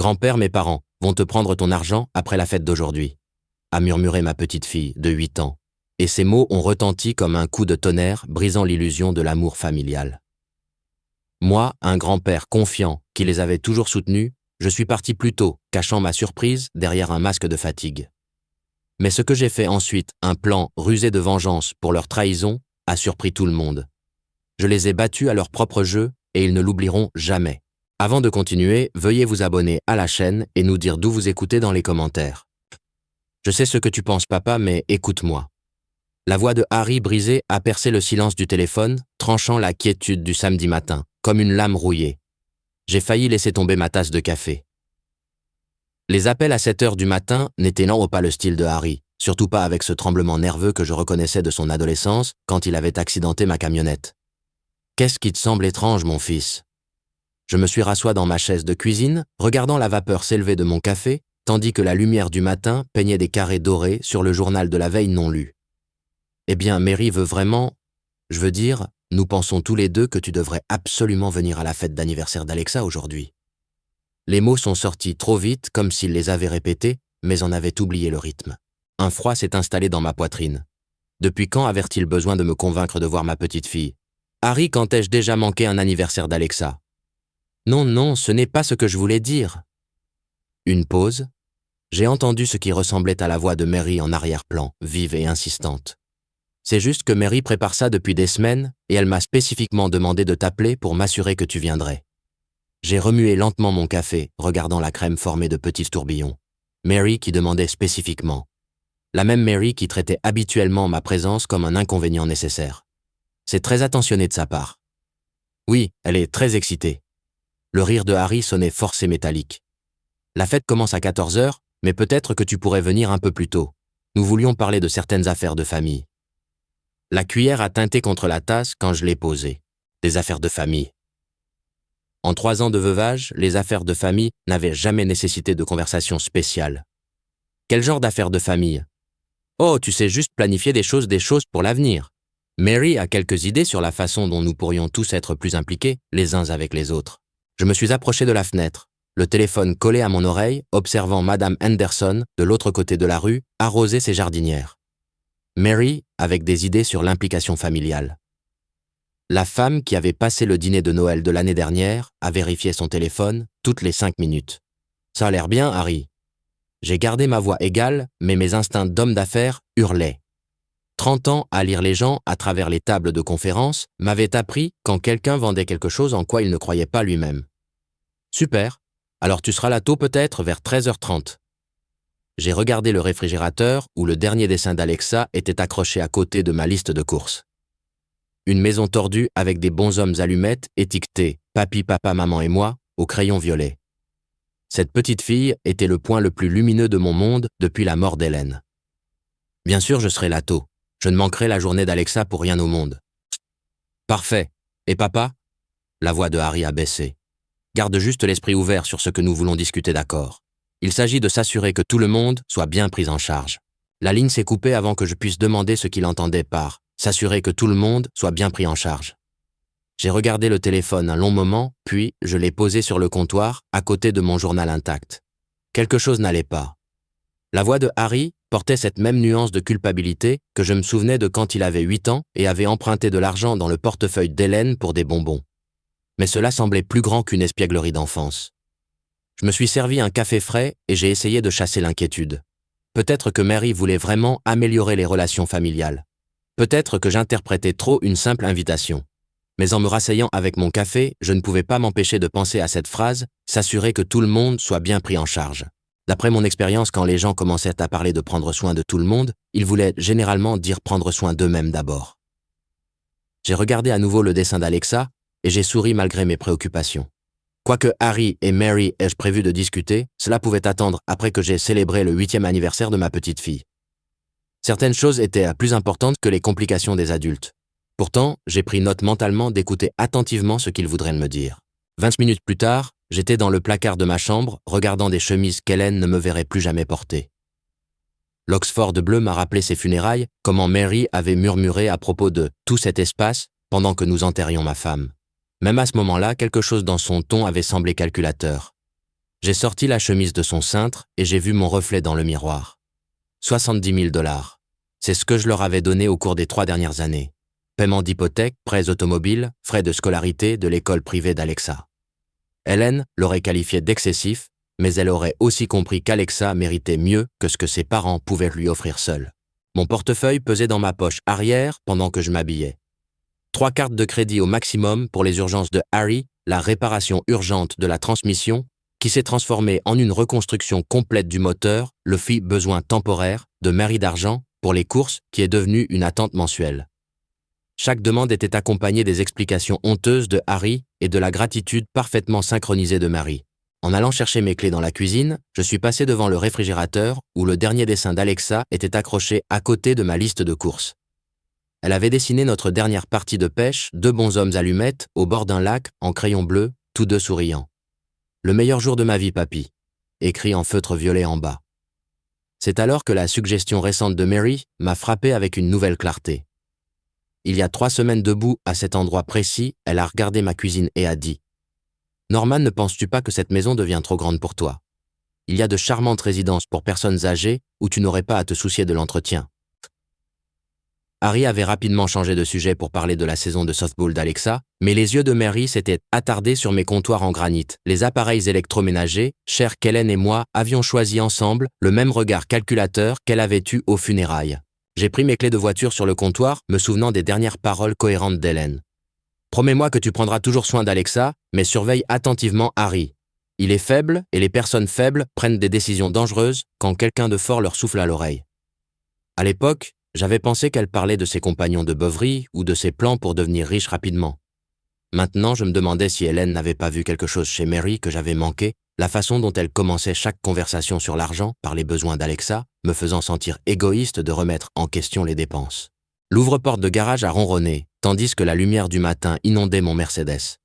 Grand-père, mes parents vont te prendre ton argent après la fête d'aujourd'hui, a murmuré ma petite fille de 8 ans, et ces mots ont retenti comme un coup de tonnerre, brisant l'illusion de l'amour familial. Moi, un grand-père confiant qui les avait toujours soutenus, je suis parti plus tôt, cachant ma surprise derrière un masque de fatigue. Mais ce que j'ai fait ensuite, un plan rusé de vengeance pour leur trahison, a surpris tout le monde. Je les ai battus à leur propre jeu et ils ne l'oublieront jamais. Avant de continuer, veuillez vous abonner à la chaîne et nous dire d'où vous écoutez dans les commentaires. Je sais ce que tu penses, papa, mais écoute-moi. La voix de Harry brisée a percé le silence du téléphone, tranchant la quiétude du samedi matin, comme une lame rouillée. J'ai failli laisser tomber ma tasse de café. Les appels à 7 heures du matin n'étaient non pas le style de Harry, surtout pas avec ce tremblement nerveux que je reconnaissais de son adolescence quand il avait accidenté ma camionnette. Qu'est-ce qui te semble étrange, mon fils? Je me suis rasseois dans ma chaise de cuisine, regardant la vapeur s'élever de mon café, tandis que la lumière du matin peignait des carrés dorés sur le journal de la veille non lu. Eh bien, Mary veut vraiment... Je veux dire, nous pensons tous les deux que tu devrais absolument venir à la fête d'anniversaire d'Alexa aujourd'hui. Les mots sont sortis trop vite, comme s'il les avait répétés, mais en avait oublié le rythme. Un froid s'est installé dans ma poitrine. Depuis quand avait-il besoin de me convaincre de voir ma petite fille? Harry, quand ai-je déjà manqué un anniversaire d'Alexa? Non, non, ce n'est pas ce que je voulais dire. Une pause. J'ai entendu ce qui ressemblait à la voix de Mary en arrière-plan, vive et insistante. C'est juste que Mary prépare ça depuis des semaines et elle m'a spécifiquement demandé de t'appeler pour m'assurer que tu viendrais. J'ai remué lentement mon café, regardant la crème formée de petits tourbillons. Mary qui demandait spécifiquement. La même Mary qui traitait habituellement ma présence comme un inconvénient nécessaire. C'est très attentionné de sa part. Oui, elle est très excitée. Le rire de Harry sonnait forcé métallique. La fête commence à 14 heures, mais peut-être que tu pourrais venir un peu plus tôt. Nous voulions parler de certaines affaires de famille. La cuillère a tinté contre la tasse quand je l'ai posée. Des affaires de famille. En 3 ans de veuvage, les affaires de famille n'avaient jamais nécessité de conversation spéciale. Quel genre d'affaires de famille? Oh, tu sais juste planifier des choses pour l'avenir. Mary a quelques idées sur la façon dont nous pourrions tous être plus impliqués, les uns avec les autres. Je me suis approché de la fenêtre, le téléphone collé à mon oreille, observant Madame Henderson, de l'autre côté de la rue, arroser ses jardinières. Mary, avec des idées sur l'implication familiale. La femme qui avait passé le dîner de Noël de l'année dernière a vérifié son téléphone toutes les 5 minutes. Ça a l'air bien, Harry. J'ai gardé ma voix égale, mais mes instincts d'homme d'affaires hurlaient. 30 ans à lire les gens à travers les tables de conférence m'avaient appris quand quelqu'un vendait quelque chose en quoi il ne croyait pas lui-même. Super. Alors tu seras là tôt peut-être vers 13h30. J'ai regardé le réfrigérateur où le dernier dessin d'Alexa était accroché à côté de ma liste de courses. Une maison tordue avec des bonshommes allumettes étiquetés « Papi, papa, maman et moi » au crayon violet. Cette petite fille était le point le plus lumineux de mon monde depuis la mort d'Hélène. Bien sûr, je serai là tôt. Je ne manquerai la journée d'Alexa pour rien au monde. Parfait. Et papa? La voix de Harry a baissé. Garde juste l'esprit ouvert sur ce que nous voulons discuter, d'accord? Il s'agit de s'assurer que tout le monde soit bien pris en charge. La ligne s'est coupée avant que je puisse demander ce qu'il entendait par « s'assurer que tout le monde soit bien pris en charge ». J'ai regardé le téléphone un long moment, puis je l'ai posé sur le comptoir, à côté de mon journal intact. Quelque chose n'allait pas. La voix de Harry portait cette même nuance de culpabilité que je me souvenais de quand il avait 8 ans et avait emprunté de l'argent dans le portefeuille d'Hélène pour des bonbons. Mais cela semblait plus grand qu'une espièglerie d'enfance. Je me suis servi un café frais et j'ai essayé de chasser l'inquiétude. Peut-être que Mary voulait vraiment améliorer les relations familiales. Peut-être que j'interprétais trop une simple invitation. Mais en me rasseyant avec mon café, je ne pouvais pas m'empêcher de penser à cette phrase « s'assurer que tout le monde soit bien pris en charge ». D'après mon expérience, quand les gens commençaient à parler de prendre soin de tout le monde, ils voulaient généralement dire prendre soin d'eux-mêmes d'abord. J'ai regardé à nouveau le dessin d'Alexa et j'ai souri malgré mes préoccupations. Quoique Harry et Mary aient prévu de discuter, cela pouvait attendre après que j'ai célébré le 8e anniversaire de ma petite fille. Certaines choses étaient plus importantes que les complications des adultes. Pourtant, j'ai pris note mentalement d'écouter attentivement ce qu'ils voudraient me dire. 20 minutes plus tard, j'étais dans le placard de ma chambre, regardant des chemises qu'Hélène ne me verrait plus jamais porter. L'Oxford bleu m'a rappelé ses funérailles, comment Mary avait murmuré à propos de « tout cet espace » pendant que nous enterrions ma femme. Même à ce moment-là, quelque chose dans son ton avait semblé calculateur. J'ai sorti la chemise de son cintre et j'ai vu mon reflet dans le miroir. 70 000 $. C'est ce que je leur avais donné au cours des 3 dernières années. Paiement d'hypothèque, prêts automobiles, frais de scolarité de l'école privée d'Alexa. Hélène l'aurait qualifié d'excessif, mais elle aurait aussi compris qu'Alexa méritait mieux que ce que ses parents pouvaient lui offrir seuls. Mon portefeuille pesait dans ma poche arrière pendant que je m'habillais. 3 cartes de crédit au maximum pour les urgences de Harry, la réparation urgente de la transmission, qui s'est transformée en une reconstruction complète du moteur, le fit besoin temporaire, de Mary d'argent, pour les courses, qui est devenue une attente mensuelle. Chaque demande était accompagnée des explications honteuses de Harry et de la gratitude parfaitement synchronisée de Mary. En allant chercher mes clés dans la cuisine, je suis passé devant le réfrigérateur où le dernier dessin d'Alexa était accroché à côté de ma liste de courses. Elle avait dessiné notre dernière partie de pêche, 2 bonshommes allumettes, au bord d'un lac, en crayon bleu, tous deux souriants. « Le meilleur jour de ma vie, papy », écrit en feutre violet en bas. C'est alors que la suggestion récente de Mary m'a frappé avec une nouvelle clarté. Il y a 3 semaines debout, à cet endroit précis, elle a regardé ma cuisine et a dit « Norman, ne penses-tu pas que cette maison devient trop grande pour toi? Il y a de charmantes résidences pour personnes âgées où tu n'aurais pas à te soucier de l'entretien. » Harry avait rapidement changé de sujet pour parler de la saison de softball d'Alexa, mais les yeux de Mary s'étaient attardés sur mes comptoirs en granit, les appareils électroménagers, chers qu'Hélène et moi avions choisi ensemble le même regard calculateur qu'elle avait eu aux funérailles. J'ai pris mes clés de voiture sur le comptoir, me souvenant des dernières paroles cohérentes d'Hélène. « Promets-moi que tu prendras toujours soin d'Alexa, mais surveille attentivement Harry. Il est faible et les personnes faibles prennent des décisions dangereuses quand quelqu'un de fort leur souffle à l'oreille. » À l'époque, j'avais pensé qu'elle parlait de ses compagnons de beuverie ou de ses plans pour devenir riche rapidement. Maintenant, je me demandais si Hélène n'avait pas vu quelque chose chez Mary que j'avais manqué, la façon dont elle commençait chaque conversation sur l'argent par les besoins d'Alexa, me faisant sentir égoïste de remettre en question les dépenses. L'ouvre-porte de garage a ronronné, tandis que la lumière du matin inondait mon Mercedes.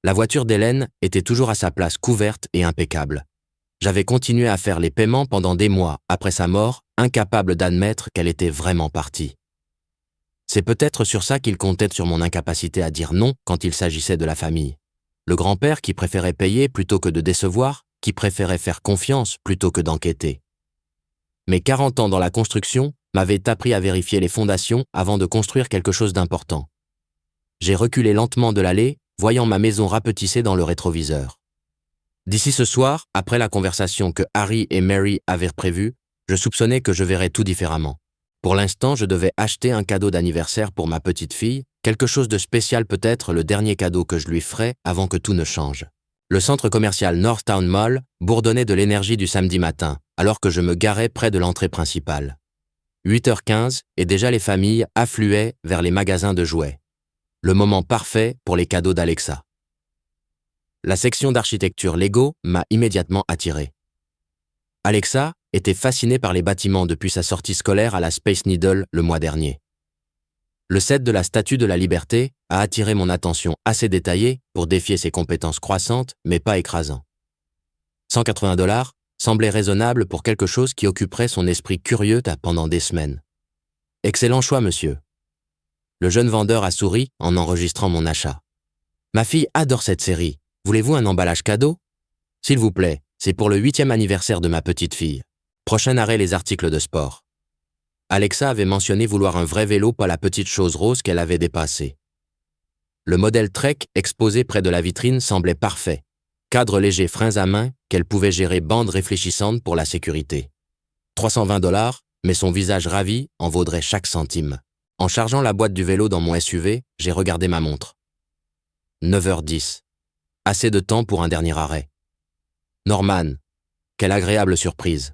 La voiture d'Hélène était toujours à sa place couverte et impeccable. J'avais continué à faire les paiements pendant des mois après sa mort, incapable d'admettre qu'elle était vraiment partie. C'est peut-être sur ça qu'il comptait sur mon incapacité à dire non quand il s'agissait de la famille. Le grand-père qui préférait payer plutôt que de décevoir, qui préférait faire confiance plutôt que d'enquêter. Mes 40 ans dans la construction m'avaient appris à vérifier les fondations avant de construire quelque chose d'important. J'ai reculé lentement de l'allée, voyant ma maison rapetisser dans le rétroviseur. D'ici ce soir, après la conversation que Harry et Mary avaient prévue, je soupçonnais que je verrais tout différemment. Pour l'instant, je devais acheter un cadeau d'anniversaire pour ma petite fille, quelque chose de spécial peut-être le dernier cadeau que je lui ferais avant que tout ne change. Le centre commercial Northtown Mall bourdonnait de l'énergie du samedi matin, alors que je me garais près de l'entrée principale. 8h15 et déjà les familles affluaient vers les magasins de jouets. Le moment parfait pour les cadeaux d'Alexa. La section d'architecture Lego m'a immédiatement attiré. Alexa était fascinée par les bâtiments depuis sa sortie scolaire à la Space Needle le mois dernier. Le set de la Statue de la Liberté a attiré mon attention assez détaillée pour défier ses compétences croissantes, mais pas écrasant. 180 $ semblait raisonnable pour quelque chose qui occuperait son esprit curieux pendant des semaines. Excellent choix, monsieur. Le jeune vendeur a souri en enregistrant mon achat. Ma fille adore cette série. Voulez-vous un emballage cadeau? S'il vous plaît, c'est pour le 8e anniversaire de ma petite fille. Prochain arrêt, les articles de sport. Alexa avait mentionné vouloir un vrai vélo, pas la petite chose rose qu'elle avait dépassée. Le modèle Trek exposé près de la vitrine semblait parfait. Cadre léger, freins à main, qu'elle pouvait gérer, bande réfléchissante pour la sécurité. 320 $, mais son visage ravi en vaudrait chaque centime. En chargeant la boîte du vélo dans mon SUV, j'ai regardé ma montre. 9h10. Assez de temps pour un dernier arrêt. Norman, quelle agréable surprise.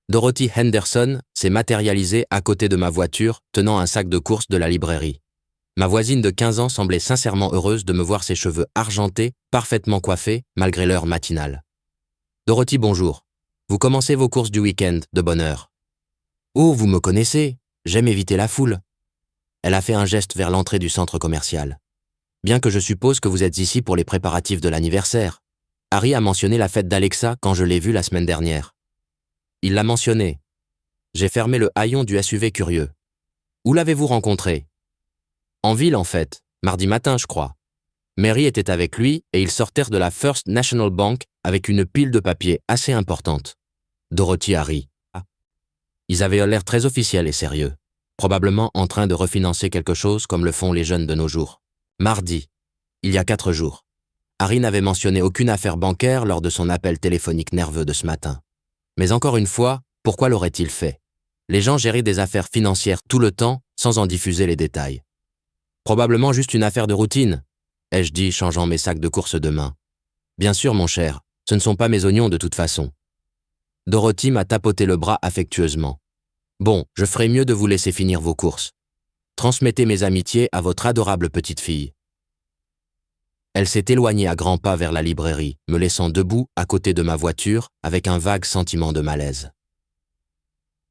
Dorothy Henderson s'est matérialisée à côté de ma voiture, tenant un sac de courses de la librairie. Ma voisine de 15 ans semblait sincèrement heureuse de me voir, ses cheveux argentés, parfaitement coiffés, malgré l'heure matinale. Dorothy, bonjour. Vous commencez vos courses du week-end, de bonne heure. Oh, vous me connaissez, j'aime éviter la foule. Elle a fait un geste vers l'entrée du centre commercial. Bien que je suppose que vous êtes ici pour les préparatifs de l'anniversaire. Harry a mentionné la fête d'Alexa quand je l'ai vue la semaine dernière. Il l'a mentionné. J'ai fermé le haillon du SUV curieux. Où l'avez-vous rencontré? En ville, en fait. Mardi matin, je crois. Mary était avec lui et ils sortirent de la First National Bank avec une pile de papiers assez importante. Dorothy, Harry. Ils avaient l'air très officiels et sérieux, probablement en train de refinancer quelque chose comme le font les jeunes de nos jours. Mardi, il y a 4 jours. Harry n'avait mentionné aucune affaire bancaire lors de son appel téléphonique nerveux de ce matin. Mais encore une fois, pourquoi l'aurait-il fait? Les gens géraient des affaires financières tout le temps sans en diffuser les détails. Probablement juste une affaire de routine, ai-je dit, changeant mes sacs de course de main. Bien sûr, mon cher, ce ne sont pas mes oignons de toute façon. Dorothy m'a tapoté le bras affectueusement. Bon, je ferai mieux de vous laisser finir vos courses. Transmettez mes amitiés à votre adorable petite fille. Elle s'est éloignée à grands pas vers la librairie, me laissant debout à côté de ma voiture avec un vague sentiment de malaise.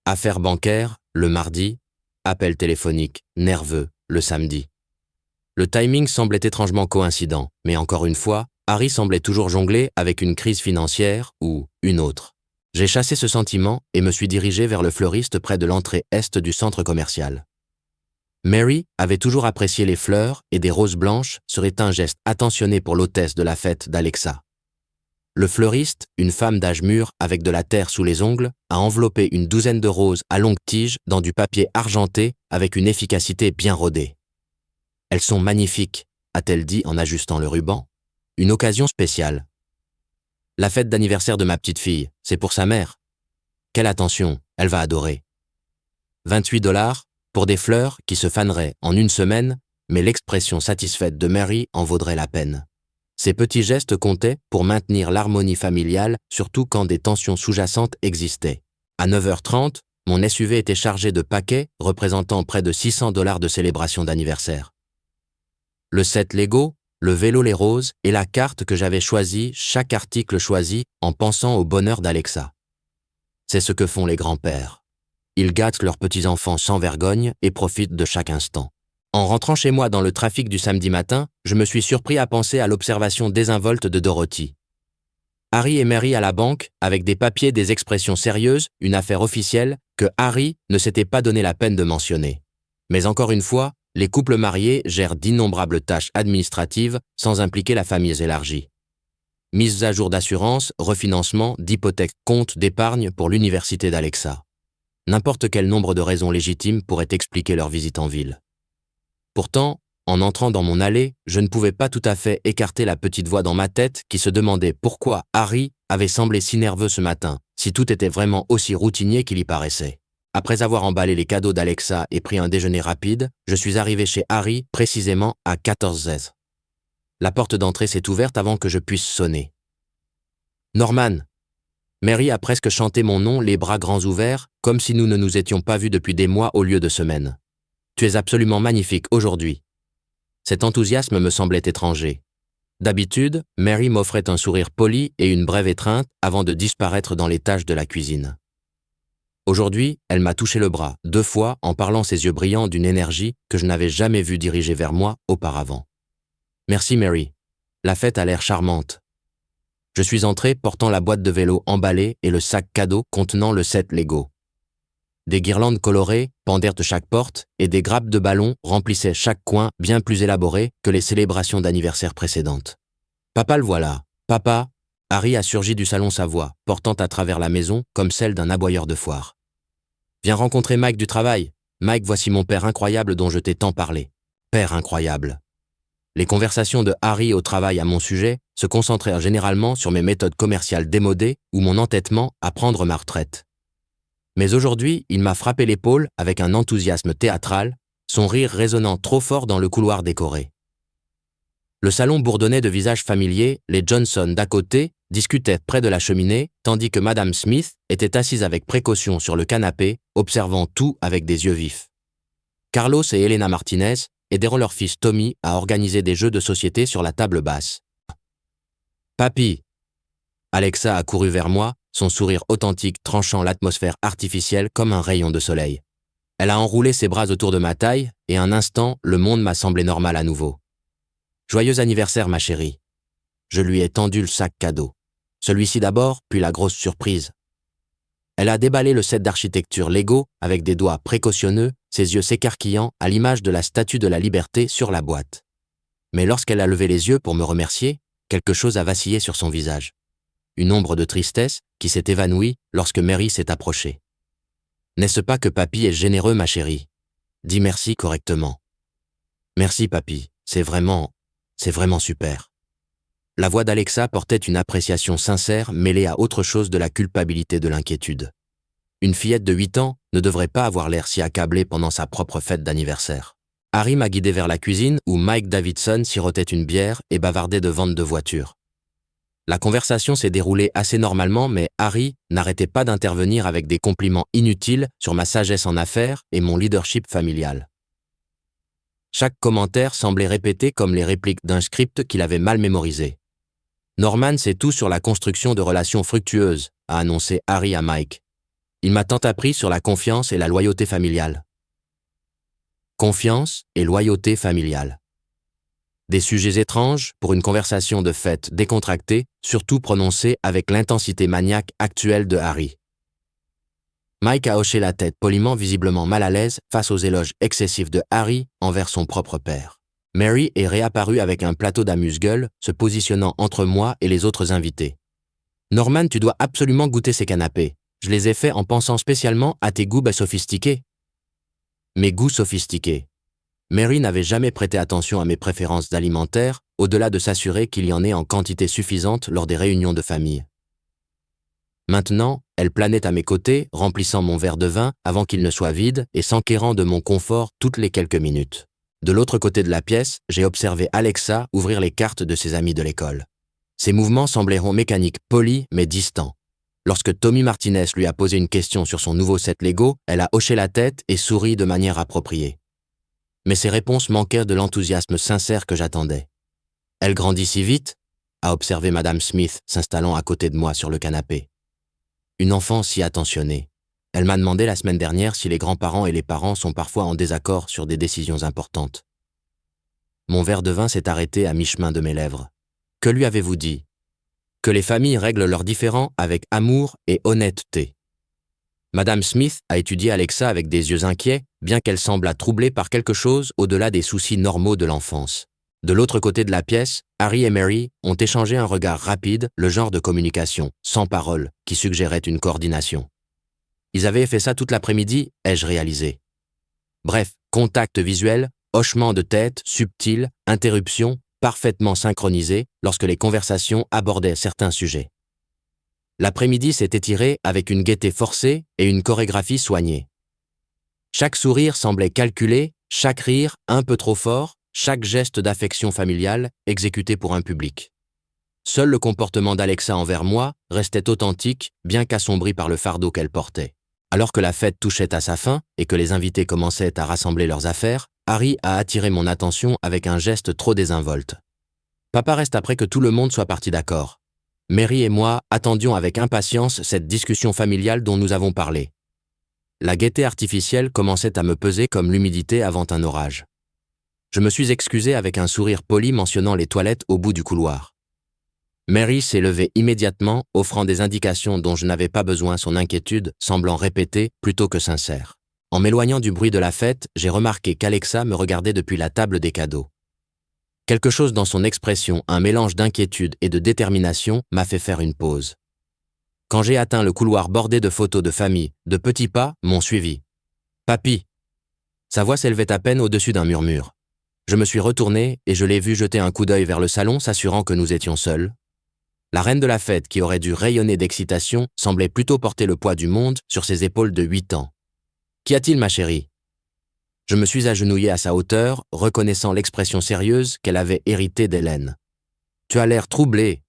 Affaires bancaires, le mardi, appel téléphonique, nerveux, le samedi. Le timing semblait étrangement coïncident, mais encore une fois, Harry semblait toujours jongler avec une crise financière ou une autre. J'ai chassé ce sentiment et me suis dirigé vers le fleuriste près de l'entrée est du centre commercial. Mary avait toujours apprécié les fleurs et des roses blanches serait un geste attentionné pour l'hôtesse de la fête d'Alexa. Le fleuriste, une femme d'âge mûr avec de la terre sous les ongles, a enveloppé une douzaine de roses à longue tige dans du papier argenté avec une efficacité bien rodée. « Elles sont magnifiques », a-t-elle dit en ajustant le ruban. « Une occasion spéciale. » La fête d'anniversaire de ma petite fille, c'est pour sa mère. Quelle attention, elle va adorer. 28$ pour des fleurs qui se faneraient en une semaine, mais l'expression satisfaite de Mary en vaudrait la peine. Ces petits gestes comptaient pour maintenir l'harmonie familiale, surtout quand des tensions sous-jacentes existaient. À 9h30, mon SUV était chargé de paquets représentant près de $600 de célébration d'anniversaire. Le set Lego, le vélo les roses et la carte que j'avais choisie, chaque article choisi en pensant au bonheur d'Alexa. C'est ce que font les grands-pères. Ils gâtent leurs petits-enfants sans vergogne et profitent de chaque instant. En rentrant chez moi dans le trafic du samedi matin, je me suis surpris à penser à l'observation désinvolte de Dorothy. Harry et Mary à la banque, avec des papiers, des expressions sérieuses, une affaire officielle que Harry ne s'était pas donné la peine de mentionner. Mais encore une fois, les couples mariés gèrent d'innombrables tâches administratives sans impliquer la famille élargie. Mise à jour d'assurance, refinancement, d'hypothèques, compte d'épargne pour l'université d'Alexa. N'importe quel nombre de raisons légitimes pourrait expliquer leur visite en ville. Pourtant, en entrant dans mon allée, je ne pouvais pas tout à fait écarter la petite voix dans ma tête qui se demandait pourquoi Harry avait semblé si nerveux ce matin, si tout était vraiment aussi routinier qu'il y paraissait. Après avoir emballé les cadeaux d'Alexa et pris un déjeuner rapide, je suis arrivé chez Harry précisément à 14h. La porte d'entrée s'est ouverte avant que je puisse sonner. « Norman !» Mary a presque chanté mon nom, les bras grands ouverts, comme si nous ne nous étions pas vus depuis des mois au lieu de semaines. « Tu es absolument magnifique aujourd'hui. » Cet enthousiasme me semblait étranger. D'habitude, Mary m'offrait un sourire poli et une brève étreinte avant de disparaître dans les tâches de la cuisine. Aujourd'hui, elle m'a touché le bras 2 fois en parlant ses yeux brillants d'une énergie que je n'avais jamais vue diriger vers moi auparavant. « Merci Mary. La fête a l'air charmante. » Je suis entré portant la boîte de vélo emballée et le sac cadeau contenant le set Lego. Des guirlandes colorées pendaient de chaque porte et des grappes de ballons remplissaient chaque coin bien plus élaboré que les célébrations d'anniversaire précédentes. « Papa, le voilà. Papa !» Harry a surgi du salon sa voix, portant à travers la maison comme celle d'un aboyeur de foire. « Viens rencontrer Mike du travail. Mike, voici mon père incroyable dont je t'ai tant parlé. Père incroyable. » Les conversations de Harry au travail à mon sujet se concentrèrent généralement sur mes méthodes commerciales démodées ou mon entêtement à prendre ma retraite. Mais aujourd'hui, il m'a frappé l'épaule avec un enthousiasme théâtral, son rire résonnant trop fort dans le couloir décoré. Le salon bourdonnait de visages familiers, les Johnson d'à côté discutaient près de la cheminée, tandis que Madame Smith était assise avec précaution sur le canapé, observant tout avec des yeux vifs. Carlos et Elena Martinez aideront leur fils Tommy à organiser des jeux de société sur la table basse. « Papy !» Alexa a couru vers moi, son sourire authentique tranchant l'atmosphère artificielle comme un rayon de soleil. Elle a enroulé ses bras autour de ma taille et un instant, le monde m'a semblé normal à nouveau. « Joyeux anniversaire, ma chérie !» Je lui ai tendu le sac cadeau. Celui-ci d'abord, puis la grosse surprise. Elle a déballé le set d'architecture Lego avec des doigts précautionneux, ses yeux s'écarquillant à l'image de la statue de la liberté sur la boîte. Mais lorsqu'elle a levé les yeux pour me remercier, quelque chose a vacillé sur son visage. Une ombre de tristesse qui s'est évanouie lorsque Mary s'est approchée. « N'est-ce pas que papy est généreux, ma chérie? Dis merci correctement. »« Merci, papy, c'est vraiment super. » La voix d'Alexa portait une appréciation sincère mêlée à autre chose de la culpabilité de l'inquiétude. Une fillette de 8 ans ne devrait pas avoir l'air si accablée pendant sa propre fête d'anniversaire. Harry m'a guidé vers la cuisine où Mike Davidson sirotait une bière et bavardait de ventes de voitures. La conversation s'est déroulée assez normalement, mais Harry n'arrêtait pas d'intervenir avec des compliments inutiles sur ma sagesse en affaires et mon leadership familial. Chaque commentaire semblait répété comme les répliques d'un script qu'il avait mal mémorisé. « Norman sait tout sur la construction de relations fructueuses », a annoncé Harry à Mike. « Il m'a tant appris sur la confiance et la loyauté familiale. » Confiance et loyauté familiale. Des sujets étranges pour une conversation de fête décontractée, surtout prononcée avec l'intensité maniaque actuelle de Harry. Mike a hoché la tête poliment, visiblement mal à l'aise face aux éloges excessifs de Harry envers son propre père. Mary est réapparue avec un plateau d'amuse-gueule, se positionnant entre moi et les autres invités. « Norman, tu dois absolument goûter ces canapés. Je les ai faits en pensant spécialement à tes goûts sophistiqués. » Mes goûts sophistiqués. Mary n'avait jamais prêté attention à mes préférences alimentaires, au-delà de s'assurer qu'il y en ait en quantité suffisante lors des réunions de famille. Maintenant, elle planait à mes côtés, remplissant mon verre de vin avant qu'il ne soit vide et s'enquérant de mon confort toutes les quelques minutes. De l'autre côté de la pièce, j'ai observé Alexa ouvrir les cartes de ses amis de l'école. Ses mouvements sembleront mécaniques, polis mais distants. Lorsque Tommy Martinez lui a posé une question sur son nouveau set Lego, elle a hoché la tête et souri de manière appropriée. Mais ses réponses manquèrent de l'enthousiasme sincère que j'attendais. « Elle grandit si vite ?» a observé Madame Smith s'installant à côté de moi sur le canapé. Une enfant si attentionnée. Elle m'a demandé la semaine dernière si les grands-parents et les parents sont parfois en désaccord sur des décisions importantes. Mon verre de vin s'est arrêté à mi-chemin de mes lèvres. Que lui avez-vous dit? Que les familles règlent leurs différends avec amour et honnêteté. Madame Smith a étudié Alexa avec des yeux inquiets, bien qu'elle semblât troublée par quelque chose au-delà des soucis normaux de l'enfance. De l'autre côté de la pièce, Harry et Mary ont échangé un regard rapide, le genre de communication, sans parole, qui suggérait une coordination. Ils avaient fait ça toute l'après-midi, ai-je réalisé. Bref, contact visuel, hochement de tête, subtil, interruption, parfaitement synchronisés lorsque les conversations abordaient certains sujets. L'après-midi s'est étiré avec une gaieté forcée et une chorégraphie soignée. Chaque sourire semblait calculé, chaque rire un peu trop fort, chaque geste d'affection familiale exécuté pour un public. Seul le comportement d'Alexa envers moi restait authentique, bien qu'assombri par le fardeau qu'elle portait. Alors que la fête touchait à sa fin et que les invités commençaient à rassembler leurs affaires, Harry a attiré mon attention avec un geste trop désinvolte. « Papa reste après que tout le monde soit parti d'accord. » Mary et moi attendions avec impatience cette discussion familiale dont nous avons parlé. La gaieté artificielle commençait à me peser comme l'humidité avant un orage. Je me suis excusé avec un sourire poli mentionnant les toilettes au bout du couloir. Mary s'est levée immédiatement, offrant des indications dont je n'avais pas besoin, son inquiétude semblant répétée plutôt que sincère. En m'éloignant du bruit de la fête, j'ai remarqué qu'Alexa me regardait depuis la table des cadeaux. Quelque chose dans son expression, un mélange d'inquiétude et de détermination, m'a fait faire une pause. Quand j'ai atteint le couloir bordé de photos de famille, de petits pas m'ont suivi. « Papy !» Sa voix s'élevait à peine au-dessus d'un murmure. Je me suis retourné et je l'ai vu jeter un coup d'œil vers le salon, s'assurant que nous étions seuls. La reine de la fête, qui aurait dû rayonner d'excitation, semblait plutôt porter le poids du monde sur ses épaules de 8 ans. « Qu'y a-t-il, ma chérie ?» Je me suis agenouillé à sa hauteur, reconnaissant l'expression sérieuse qu'elle avait héritée d'Hélène. « Tu as l'air troublée. »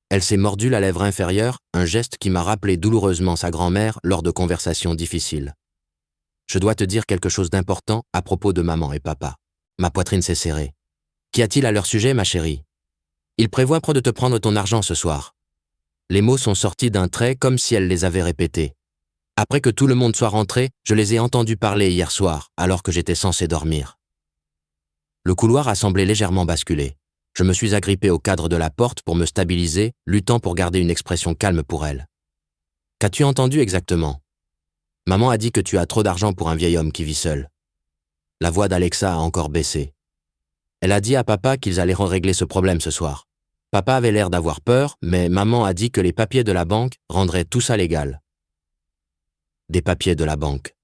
Elle s'est mordue la lèvre inférieure, un geste qui m'a rappelé douloureusement sa grand-mère lors de conversations difficiles. « Je dois te dire quelque chose d'important à propos de maman et papa. » Ma poitrine s'est serrée. « Qu'y a-t-il à leur sujet, ma chérie ? » « Ils prévoient de te prendre ton argent ce soir. » Les mots sont sortis d'un trait comme si elle les avait répétés. Après que tout le monde soit rentré, je les ai entendus parler hier soir, alors que j'étais censé dormir. Le couloir a semblé légèrement basculer. Je me suis agrippé au cadre de la porte pour me stabiliser, luttant pour garder une expression calme pour elle. « Qu'as-tu entendu exactement ? » « Maman a dit que tu as trop d'argent pour un vieil homme qui vit seul. » La voix d'Alexa a encore baissé. Elle a dit à papa qu'ils allaient régler ce problème ce soir. Papa avait l'air d'avoir peur, mais maman a dit que les papiers de la banque rendraient tout ça légal. Des papiers de la banque.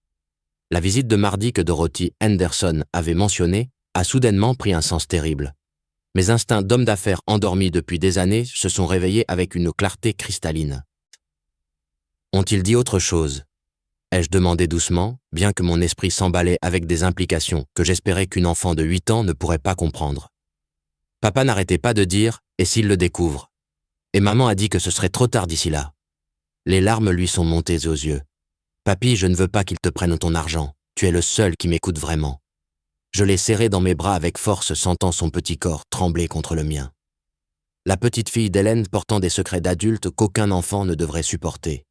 La visite de mardi que Dorothy Henderson avait mentionnée a soudainement pris un sens terrible. Mes instincts d'homme d'affaires endormis depuis des années se sont réveillés avec une clarté cristalline. Ont-ils dit autre chose ? Ai-je demandé doucement, bien que mon esprit s'emballait avec des implications que j'espérais qu'une enfant de 8 ans ne pourrait pas comprendre. Papa n'arrêtait pas de dire « et s'il le découvre ?» Et maman a dit que ce serait trop tard d'ici là. Les larmes lui sont montées aux yeux. « Papy, je ne veux pas qu'il te prenne ton argent. Tu es le seul qui m'écoute vraiment. » Je l'ai serré dans mes bras avec force, sentant son petit corps trembler contre le mien. La petite fille d'Hélène portant des secrets d'adulte qu'aucun enfant ne devrait supporter.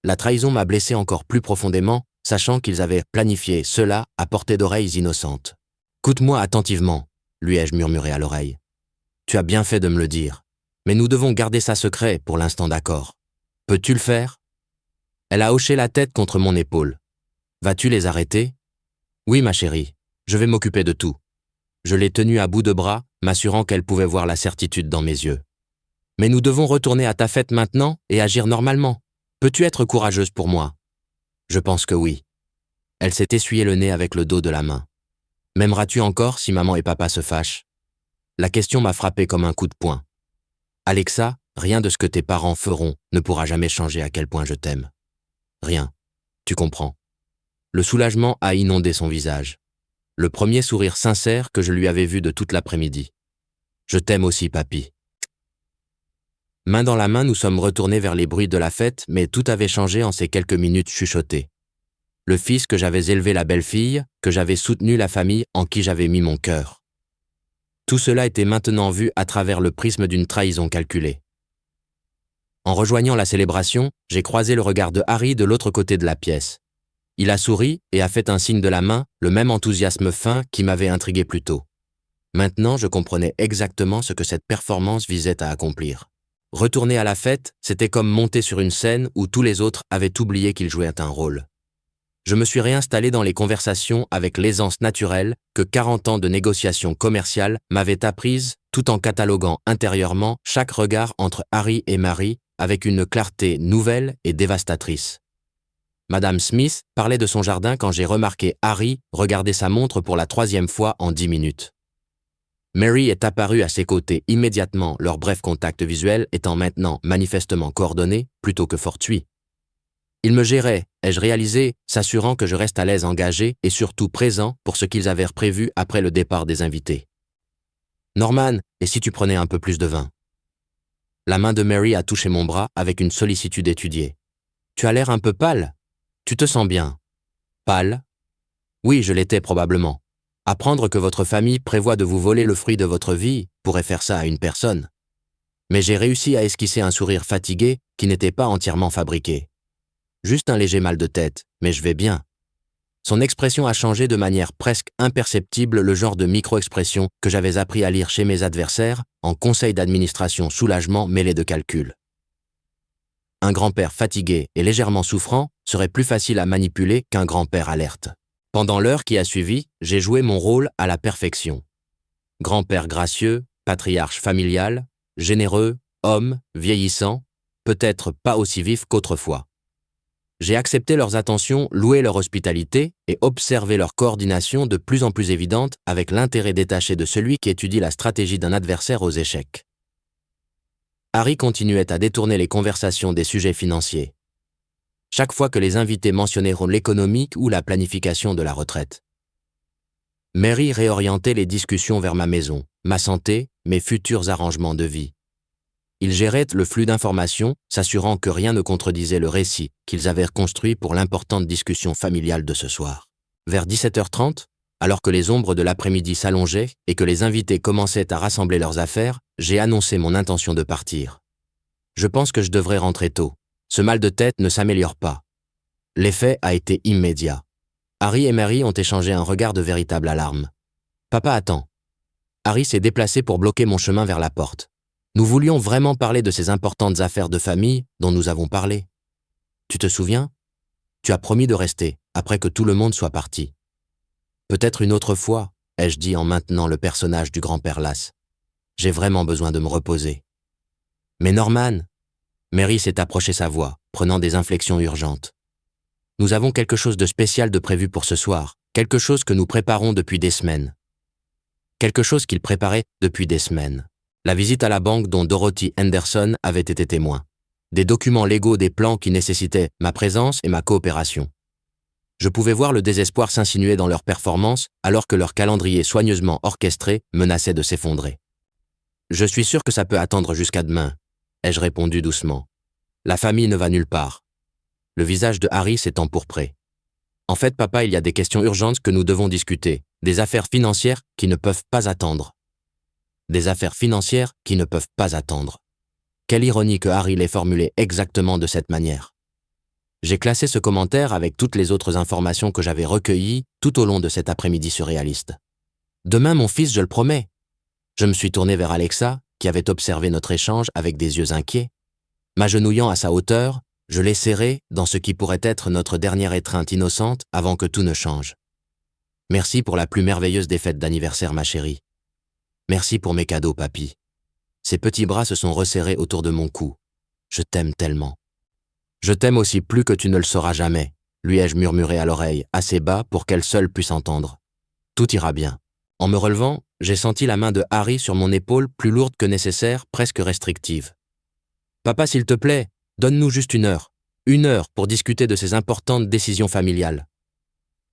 La trahison m'a blessé encore plus profondément, sachant qu'ils avaient planifié cela à portée d'oreilles innocentes. « Écoute-moi attentivement », lui ai-je murmuré à l'oreille. « Tu as bien fait de me le dire, mais nous devons garder ça secret pour l'instant, d'accord. Peux-tu le faire ?» Elle a hoché la tête contre mon épaule. « Vas-tu les arrêter ?»« Oui, ma chérie, je vais m'occuper de tout. » Je l'ai tenue à bout de bras, m'assurant qu'elle pouvait voir la certitude dans mes yeux. « Mais nous devons retourner à ta fête maintenant et agir normalement. Peux-tu être courageuse pour moi ?» Je pense que oui. Elle s'est essuyé le nez avec le dos de la main. « M'aimeras-tu encore si maman et papa se fâchent ?» La question m'a frappé comme un coup de poing. « Alexa, rien de ce que tes parents feront ne pourra jamais changer à quel point je t'aime. Rien. Tu comprends. » Le soulagement a inondé son visage. Le premier sourire sincère que je lui avais vu de toute l'après-midi. « Je t'aime aussi, papy. » Main dans la main, nous sommes retournés vers les bruits de la fête, mais tout avait changé en ces quelques minutes chuchotées. Le fils que j'avais élevé, la belle-fille, que j'avais soutenu, la famille en qui j'avais mis mon cœur. Tout cela était maintenant vu à travers le prisme d'une trahison calculée. En rejoignant la célébration, j'ai croisé le regard de Harry de l'autre côté de la pièce. Il a souri et a fait un signe de la main, le même enthousiasme fin qui m'avait intrigué plus tôt. Maintenant, je comprenais exactement ce que cette performance visait à accomplir. Retourner à la fête, c'était comme monter sur une scène où tous les autres avaient oublié qu'ils jouaient un rôle. Je me suis réinstallé dans les conversations avec l'aisance naturelle que 40 ans de négociations commerciales m'avaient apprise, tout en cataloguant intérieurement chaque regard entre Harry et Mary avec une clarté nouvelle et dévastatrice. Madame Smith parlait de son jardin quand j'ai remarqué Harry regarder sa montre pour la 3e fois en 10 minutes. Mary est apparue à ses côtés immédiatement, leur bref contact visuel étant maintenant manifestement coordonné plutôt que fortuit. Ils me géraient, ai-je réalisé, s'assurant que je reste à l'aise engagé et surtout présent pour ce qu'ils avaient prévu après le départ des invités. « Norman, et si tu prenais un peu plus de vin ?» La main de Mary a touché mon bras avec une sollicitude étudiée. « Tu as l'air un peu pâle. Tu te sens bien. » « Pâle ? Oui, je l'étais probablement. Apprendre que votre famille prévoit de vous voler le fruit de votre vie pourrait faire ça à une personne. Mais j'ai réussi à esquisser un sourire fatigué qui n'était pas entièrement fabriqué. Juste un léger mal de tête, mais je vais bien. Son expression a changé de manière presque imperceptible, le genre de micro-expression que j'avais appris à lire chez mes adversaires en conseil d'administration soulagement mêlé de calcul. Un grand-père fatigué et légèrement souffrant serait plus facile à manipuler qu'un grand-père alerte. Pendant l'heure qui a suivi, j'ai joué mon rôle à la perfection. Grand-père gracieux, patriarche familial, généreux, homme, vieillissant, peut-être pas aussi vif qu'autrefois. J'ai accepté leurs attentions, loué leur hospitalité et observé leur coordination de plus en plus évidente avec l'intérêt détaché de celui qui étudie la stratégie d'un adversaire aux échecs. Harry continuait à détourner les conversations des sujets financiers. Chaque fois que les invités mentionneront l'économie ou la planification de la retraite. Mary réorientait les discussions vers ma maison, ma santé, mes futurs arrangements de vie. Ils géraient le flux d'informations, s'assurant que rien ne contredisait le récit qu'ils avaient construit pour l'importante discussion familiale de ce soir. Vers 17h30, alors que les ombres de l'après-midi s'allongeaient et que les invités commençaient à rassembler leurs affaires, j'ai annoncé mon intention de partir. Je pense que je devrais rentrer tôt. Ce mal de tête ne s'améliore pas. L'effet a été immédiat. Harry et Mary ont échangé un regard de véritable alarme. « Papa attend. » Harry s'est déplacé pour bloquer mon chemin vers la porte. Nous voulions vraiment parler de ces importantes affaires de famille dont nous avons parlé. Tu te souviens ? Tu as promis de rester, après que tout le monde soit parti. Peut-être une autre fois, ai-je dit en maintenant le personnage du grand-père Lass. J'ai vraiment besoin de me reposer. Mais Norman, Mary s'est approchée sa voix, prenant des inflexions urgentes. Nous avons quelque chose de spécial de prévu pour ce soir, quelque chose que nous préparons depuis des semaines. Quelque chose qu'il préparait depuis des semaines. La visite à la banque dont Dorothy Henderson avait été témoin. Des documents légaux, des plans qui nécessitaient ma présence et ma coopération. Je pouvais voir le désespoir s'insinuer dans leur performance alors que leur calendrier soigneusement orchestré menaçait de s'effondrer. Je suis sûr que ça peut attendre jusqu'à demain, ai-je répondu doucement. La famille ne va nulle part. Le visage de Harry s'est empourpré. En fait, papa, il y a des questions urgentes que nous devons discuter, des affaires financières qui ne peuvent pas attendre. Des affaires financières qui ne peuvent pas attendre. Quelle ironie que Harry l'ait formulé exactement de cette manière. J'ai classé ce commentaire avec toutes les autres informations que j'avais recueillies tout au long de cet après-midi surréaliste. Demain, mon fils, je le promets. Je me suis tourné vers Alexa, qui avait observé notre échange avec des yeux inquiets. M'agenouillant à sa hauteur, je l'ai serré dans ce qui pourrait être notre dernière étreinte innocente avant que tout ne change. Merci pour la plus merveilleuse des fêtes d'anniversaire, ma chérie. Merci pour mes cadeaux, papy. Ses petits bras se sont resserrés autour de mon cou. Je t'aime tellement. Je t'aime aussi plus que tu ne le sauras jamais, lui ai-je murmuré à l'oreille, assez bas pour qu'elle seule puisse entendre. Tout ira bien. En me relevant, j'ai senti la main de Harry sur mon épaule plus lourde que nécessaire, presque restrictive. Papa, s'il te plaît, donne-nous juste 1 heure. 1 heure pour discuter de ces importantes décisions familiales.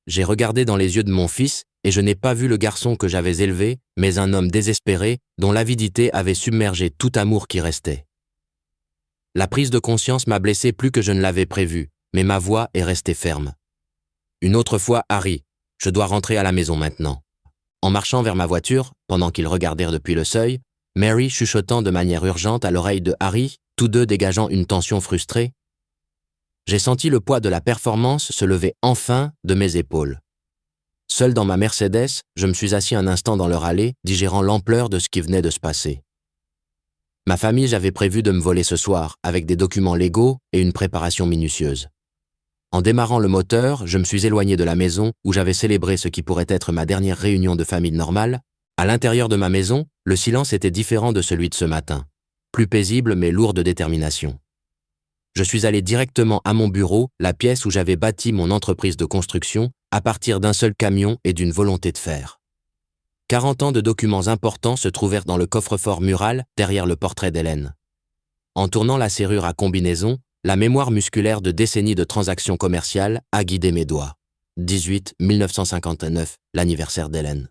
J'ai regardé dans les yeux de mon fils et je n'ai pas vu le garçon que j'avais élevé, mais un homme désespéré dont l'avidité avait submergé tout amour qui restait. La prise de conscience m'a blessé plus que je ne l'avais prévu, mais ma voix est restée ferme. Une autre fois, Harry, je dois rentrer à la maison maintenant. En marchant vers ma voiture, pendant qu'ils regardèrent depuis le seuil, Mary chuchotant de manière urgente à l'oreille de Harry, tous deux dégageant une tension frustrée, j'ai senti le poids de la performance se lever enfin de mes épaules. Seul dans ma Mercedes, je me suis assis un instant dans leur allée, digérant l'ampleur de ce qui venait de se passer. Ma famille, j'avais prévu de me voler ce soir, avec des documents légaux et une préparation minutieuse. En démarrant le moteur, je me suis éloigné de la maison où j'avais célébré ce qui pourrait être ma dernière réunion de famille normale. À l'intérieur de ma maison, le silence était différent de celui de ce matin. Plus paisible mais lourd de détermination. Je suis allé directement à mon bureau, la pièce où j'avais bâti mon entreprise de construction, à partir d'un seul camion et d'une volonté de faire. 40 ans de documents importants se trouvèrent dans le coffre-fort mural derrière le portrait d'Hélène. En tournant la serrure à combinaison, la mémoire musculaire de décennies de transactions commerciales a guidé mes doigts. 18-1959, l'anniversaire d'Hélène.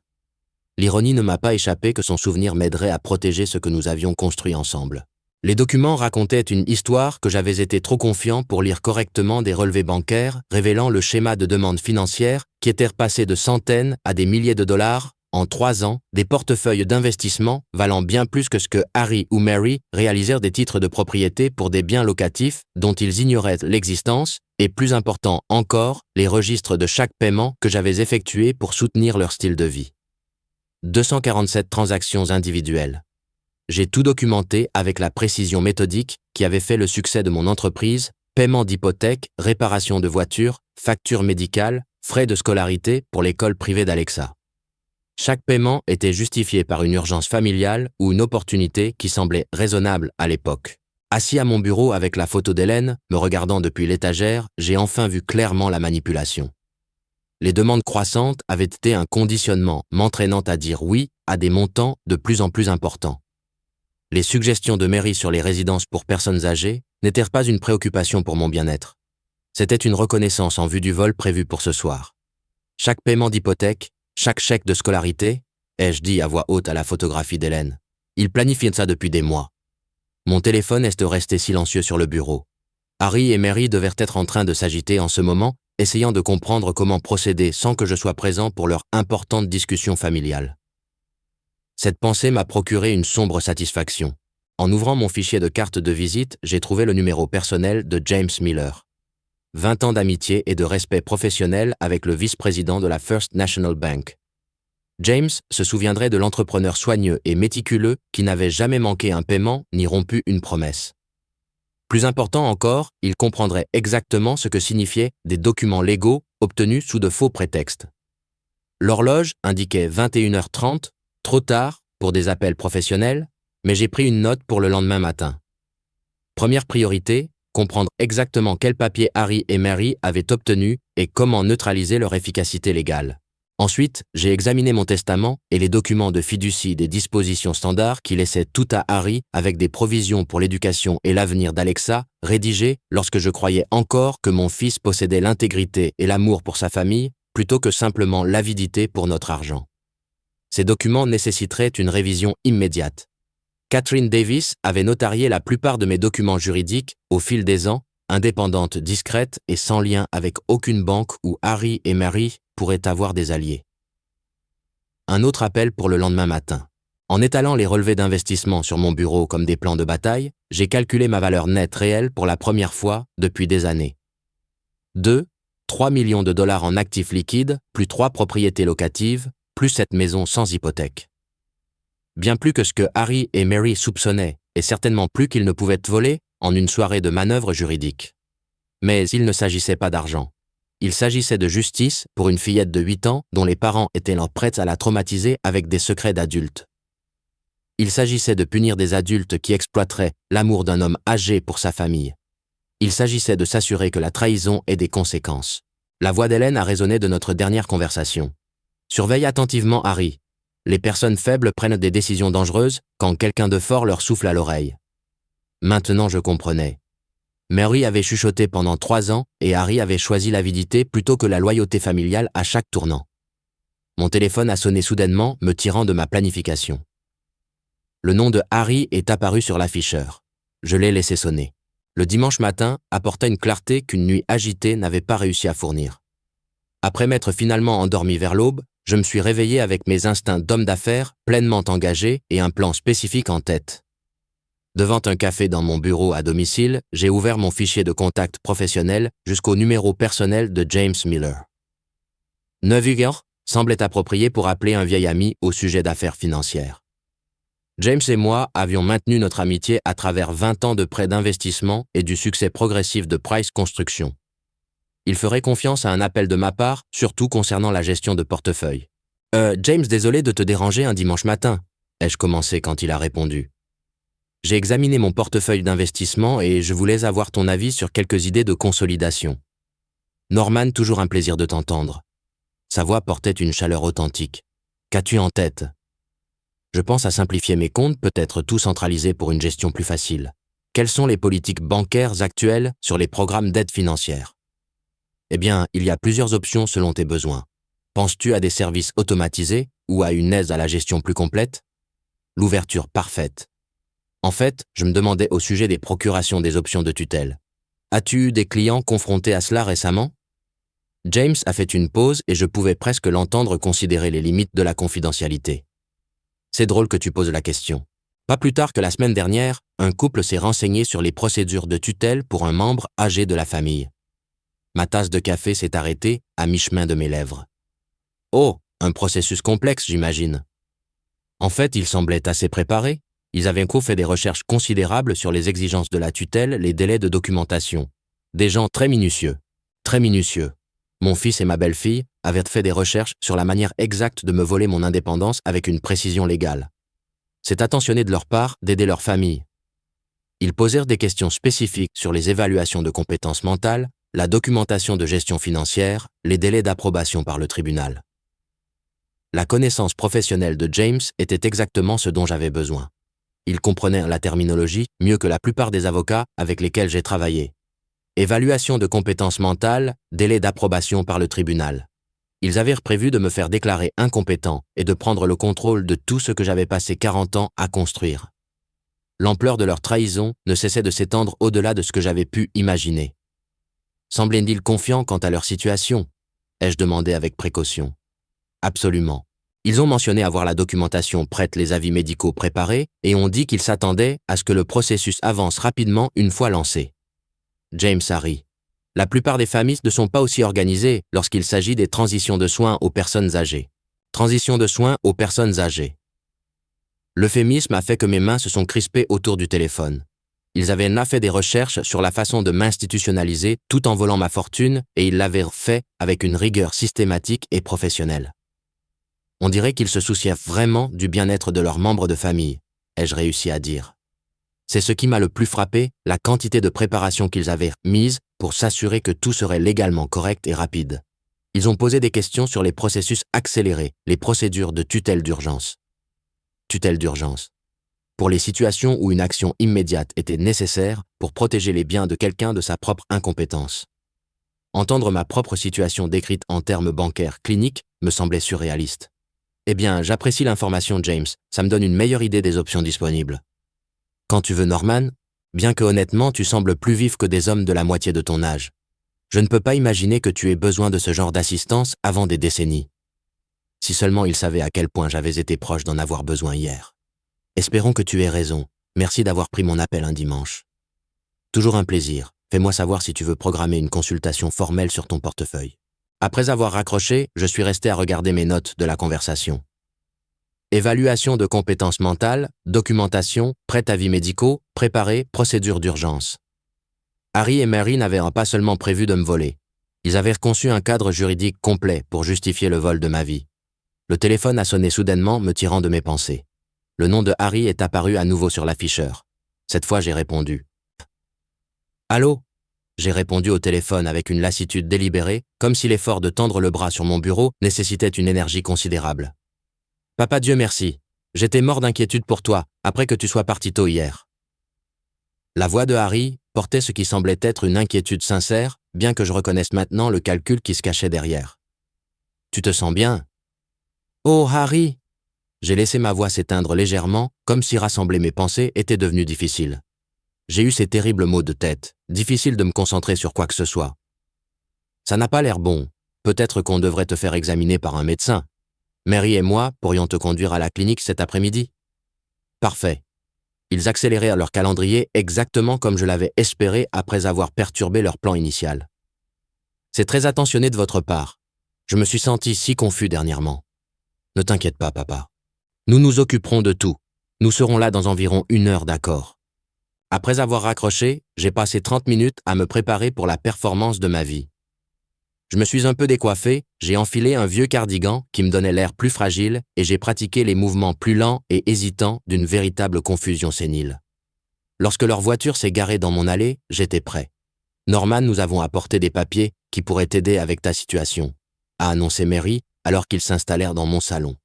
L'ironie ne m'a pas échappé que son souvenir m'aiderait à protéger ce que nous avions construit ensemble. Les documents racontaient une histoire que j'avais été trop confiant pour lire correctement des relevés bancaires révélant le schéma de demande financière qui était repassé de centaines à des milliers de dollars en 3 ans, des portefeuilles d'investissement valant bien plus que ce que Harry ou Mary réalisèrent des titres de propriété pour des biens locatifs dont ils ignoraient l'existence, et plus important encore, les registres de chaque paiement que j'avais effectué pour soutenir leur style de vie. 247 transactions individuelles. J'ai tout documenté avec la précision méthodique qui avait fait le succès de mon entreprise, paiement d'hypothèque, réparation de voitures, factures médicales, frais de scolarité pour l'école privée d'Alexa. Chaque paiement était justifié par une urgence familiale ou une opportunité qui semblait raisonnable à l'époque. Assis à mon bureau avec la photo d'Hélène, me regardant depuis l'étagère, j'ai enfin vu clairement la manipulation. Les demandes croissantes avaient été un conditionnement m'entraînant à dire oui à des montants de plus en plus importants. Les suggestions de Mary sur les résidences pour personnes âgées n'étaient pas une préoccupation pour mon bien-être. C'était une reconnaissance en vue du vol prévu pour ce soir. Chaque paiement d'hypothèque, chaque chèque de scolarité, ai-je dit à voix haute à la photographie d'Hélène. Il planifie ça depuis des mois. Mon téléphone est resté silencieux sur le bureau. Harry et Mary devaient être en train de s'agiter en ce moment, essayant de comprendre comment procéder sans que je sois présent pour leur importante discussion familiale. Cette pensée m'a procuré une sombre satisfaction. En ouvrant mon fichier de carte de visite, j'ai trouvé le numéro personnel de James Miller. 20 ans d'amitié et de respect professionnel avec le vice-président de la First National Bank. James se souviendrait de l'entrepreneur soigneux et méticuleux qui n'avait jamais manqué un paiement ni rompu une promesse. Plus important encore, il comprendrait exactement ce que signifiaient des documents légaux obtenus sous de faux prétextes. L'horloge indiquait 21h30, trop tard pour des appels professionnels, mais j'ai pris une note pour le lendemain matin. Première priorité, comprendre exactement quels papiers Harry et Mary avaient obtenus et comment neutraliser leur efficacité légale. Ensuite, j'ai examiné mon testament et les documents de fiducie des dispositions standards qui laissaient tout à Harry avec des provisions pour l'éducation et l'avenir d'Alexa, rédigés lorsque je croyais encore que mon fils possédait l'intégrité et l'amour pour sa famille, plutôt que simplement l'avidité pour notre argent. Ces documents nécessiteraient une révision immédiate. Catherine Davis avait notarié la plupart de mes documents juridiques au fil des ans, indépendante, discrète et sans lien avec aucune banque où Harry et Mary pourraient avoir des alliés. Un autre appel pour le lendemain matin. En étalant les relevés d'investissement sur mon bureau comme des plans de bataille, j'ai calculé ma valeur nette réelle pour la première fois depuis des années. 3 millions de dollars en actifs liquides, plus 3 propriétés locatives, plus cette maison sans hypothèque. Bien plus que ce que Harry et Mary soupçonnaient, et certainement plus qu'ils ne pouvaient voler en une soirée de manœuvres juridiques. Mais il ne s'agissait pas d'argent. Il s'agissait de justice pour une fillette de 8 ans dont les parents étaient prêts à la traumatiser avec des secrets d'adultes. Il s'agissait de punir des adultes qui exploiteraient l'amour d'un homme âgé pour sa famille. Il s'agissait de s'assurer que la trahison ait des conséquences. La voix d'Hélène a résonné de notre dernière conversation. Surveille attentivement Harry. Les personnes faibles prennent des décisions dangereuses quand quelqu'un de fort leur souffle à l'oreille. Maintenant je comprenais. Mary avait chuchoté pendant 3 ans et Harry avait choisi l'avidité plutôt que la loyauté familiale à chaque tournant. Mon téléphone a sonné soudainement, me tirant de ma planification. Le nom de Harry est apparu sur l'afficheur. Je l'ai laissé sonner. Le dimanche matin apporta une clarté qu'une nuit agitée n'avait pas réussi à fournir. Après m'être finalement endormi vers l'aube, je me suis réveillé avec mes instincts d'homme d'affaires pleinement engagés et un plan spécifique en tête. Devant un café dans mon bureau à domicile, j'ai ouvert mon fichier de contact professionnel jusqu'au numéro personnel de James Miller. 9h semblait approprié pour appeler un vieil ami au sujet d'affaires financières. James et moi avions maintenu notre amitié à travers 20 ans de prêts d'investissement et du succès progressif de Price Construction. Il ferait confiance à un appel de ma part, surtout concernant la gestion de portefeuille. James, désolé de te déranger un dimanche matin, ai-je commencé quand il a répondu. J'ai examiné mon portefeuille d'investissement et je voulais avoir ton avis sur quelques idées de consolidation. Norman, toujours un plaisir de t'entendre. Sa voix portait une chaleur authentique. Qu'as-tu en tête? Je pense à simplifier mes comptes, peut-être tout centraliser pour une gestion plus facile. Quelles sont les politiques bancaires actuelles sur les programmes d'aide financière? Eh bien, il y a plusieurs options selon tes besoins. Penses-tu à des services automatisés ou à une aide à la gestion plus complète? L'ouverture parfaite. En fait, je me demandais au sujet des procurations des options de tutelle. As-tu eu des clients confrontés à cela récemment? James a fait une pause et je pouvais presque l'entendre considérer les limites de la confidentialité. C'est drôle que tu poses la question. Pas plus tard que la semaine dernière, un couple s'est renseigné sur les procédures de tutelle pour un membre âgé de la famille. Ma tasse de café s'est arrêtée à mi-chemin de mes lèvres. Oh, un processus complexe, j'imagine. En fait, ils semblaient assez préparés. Ils avaient fait des recherches considérables sur les exigences de la tutelle, les délais de documentation. Des gens très minutieux. Très minutieux. Mon fils et ma belle-fille avaient fait des recherches sur la manière exacte de me voler mon indépendance avec une précision légale. C'est attentionné de leur part d'aider leur famille. Ils posèrent des questions spécifiques sur les évaluations de compétences mentales, la documentation de gestion financière, les délais d'approbation par le tribunal. La connaissance professionnelle de James était exactement ce dont j'avais besoin. Il comprenait la terminologie mieux que la plupart des avocats avec lesquels j'ai travaillé. Évaluation de compétences mentales, délai d'approbation par le tribunal. Ils avaient prévu de me faire déclarer incompétent et de prendre le contrôle de tout ce que j'avais passé 40 ans à construire. L'ampleur de leur trahison ne cessait de s'étendre au-delà de ce que j'avais pu imaginer. Semblaient-ils confiants quant à leur situation? Ai-je demandé avec précaution. Absolument. Ils ont mentionné avoir la documentation prête, les avis médicaux préparés, et ont dit qu'ils s'attendaient à ce que le processus avance rapidement une fois lancé. James a ri. La plupart des familles ne sont pas aussi organisées lorsqu'il s'agit des transitions de soins aux personnes âgées. Transition de soins aux personnes âgées. L'euphémisme a fait que mes mains se sont crispées autour du téléphone. Ils avaient fait des recherches sur la façon de m'institutionnaliser tout en volant ma fortune et ils l'avaient fait avec une rigueur systématique et professionnelle. On dirait qu'ils se souciaient vraiment du bien-être de leurs membres de famille, ai-je réussi à dire. C'est ce qui m'a le plus frappé, la quantité de préparation qu'ils avaient mise pour s'assurer que tout serait légalement correct et rapide. Ils ont posé des questions sur les processus accélérés, les procédures de tutelle d'urgence. Tutelle d'urgence. Pour les situations où une action immédiate était nécessaire pour protéger les biens de quelqu'un de sa propre incompétence. Entendre ma propre situation décrite en termes bancaires cliniques me semblait surréaliste. Eh bien, j'apprécie l'information, James, ça me donne une meilleure idée des options disponibles. Quand tu veux, Norman, bien que honnêtement tu sembles plus vif que des hommes de la moitié de ton âge. Je ne peux pas imaginer que tu aies besoin de ce genre d'assistance avant des décennies. Si seulement il savait à quel point j'avais été proche d'en avoir besoin hier. Espérons que tu aies raison. Merci d'avoir pris mon appel un dimanche. Toujours un plaisir. Fais-moi savoir si tu veux programmer une consultation formelle sur ton portefeuille. Après avoir raccroché, je suis resté à regarder mes notes de la conversation. Évaluation de compétences mentales, documentation, prêt-avis médicaux, préparer, procédure d'urgence. Harry et Mary n'avaient pas seulement prévu de me voler. Ils avaient conçu un cadre juridique complet pour justifier le vol de ma vie. Le téléphone a sonné soudainement, me tirant de mes pensées. Le nom de Harry est apparu à nouveau sur l'afficheur. Cette fois, j'ai répondu. « Allô ?» J'ai répondu au téléphone avec une lassitude délibérée, comme si l'effort de tendre le bras sur mon bureau nécessitait une énergie considérable. « Papa, Dieu merci. J'étais mort d'inquiétude pour toi, après que tu sois parti tôt hier. » La voix de Harry portait ce qui semblait être une inquiétude sincère, bien que je reconnaisse maintenant le calcul qui se cachait derrière. « Tu te sens bien ?»« Oh, Harry !» J'ai laissé ma voix s'éteindre légèrement, comme si rassembler mes pensées était devenu difficile. J'ai eu ces terribles maux de tête, difficile de me concentrer sur quoi que ce soit. Ça n'a pas l'air bon, peut-être qu'on devrait te faire examiner par un médecin. Mary et moi pourrions te conduire à la clinique cet après-midi. Parfait. Ils accélérèrent leur calendrier exactement comme je l'avais espéré après avoir perturbé leur plan initial. C'est très attentionné de votre part. Je me suis senti si confus dernièrement. Ne t'inquiète pas, papa. Nous nous occuperons de tout. Nous serons là dans environ 1 heure, d'accord. Après avoir raccroché, j'ai passé 30 minutes à me préparer pour la performance de ma vie. Je me suis un peu décoiffé, j'ai enfilé un vieux cardigan qui me donnait l'air plus fragile et j'ai pratiqué les mouvements plus lents et hésitants d'une véritable confusion sénile. Lorsque leur voiture s'est garée dans mon allée, j'étais prêt. « Norman, nous avons apporté des papiers qui pourraient t'aider avec ta situation », a annoncé Mary alors qu'ils s'installèrent dans mon salon.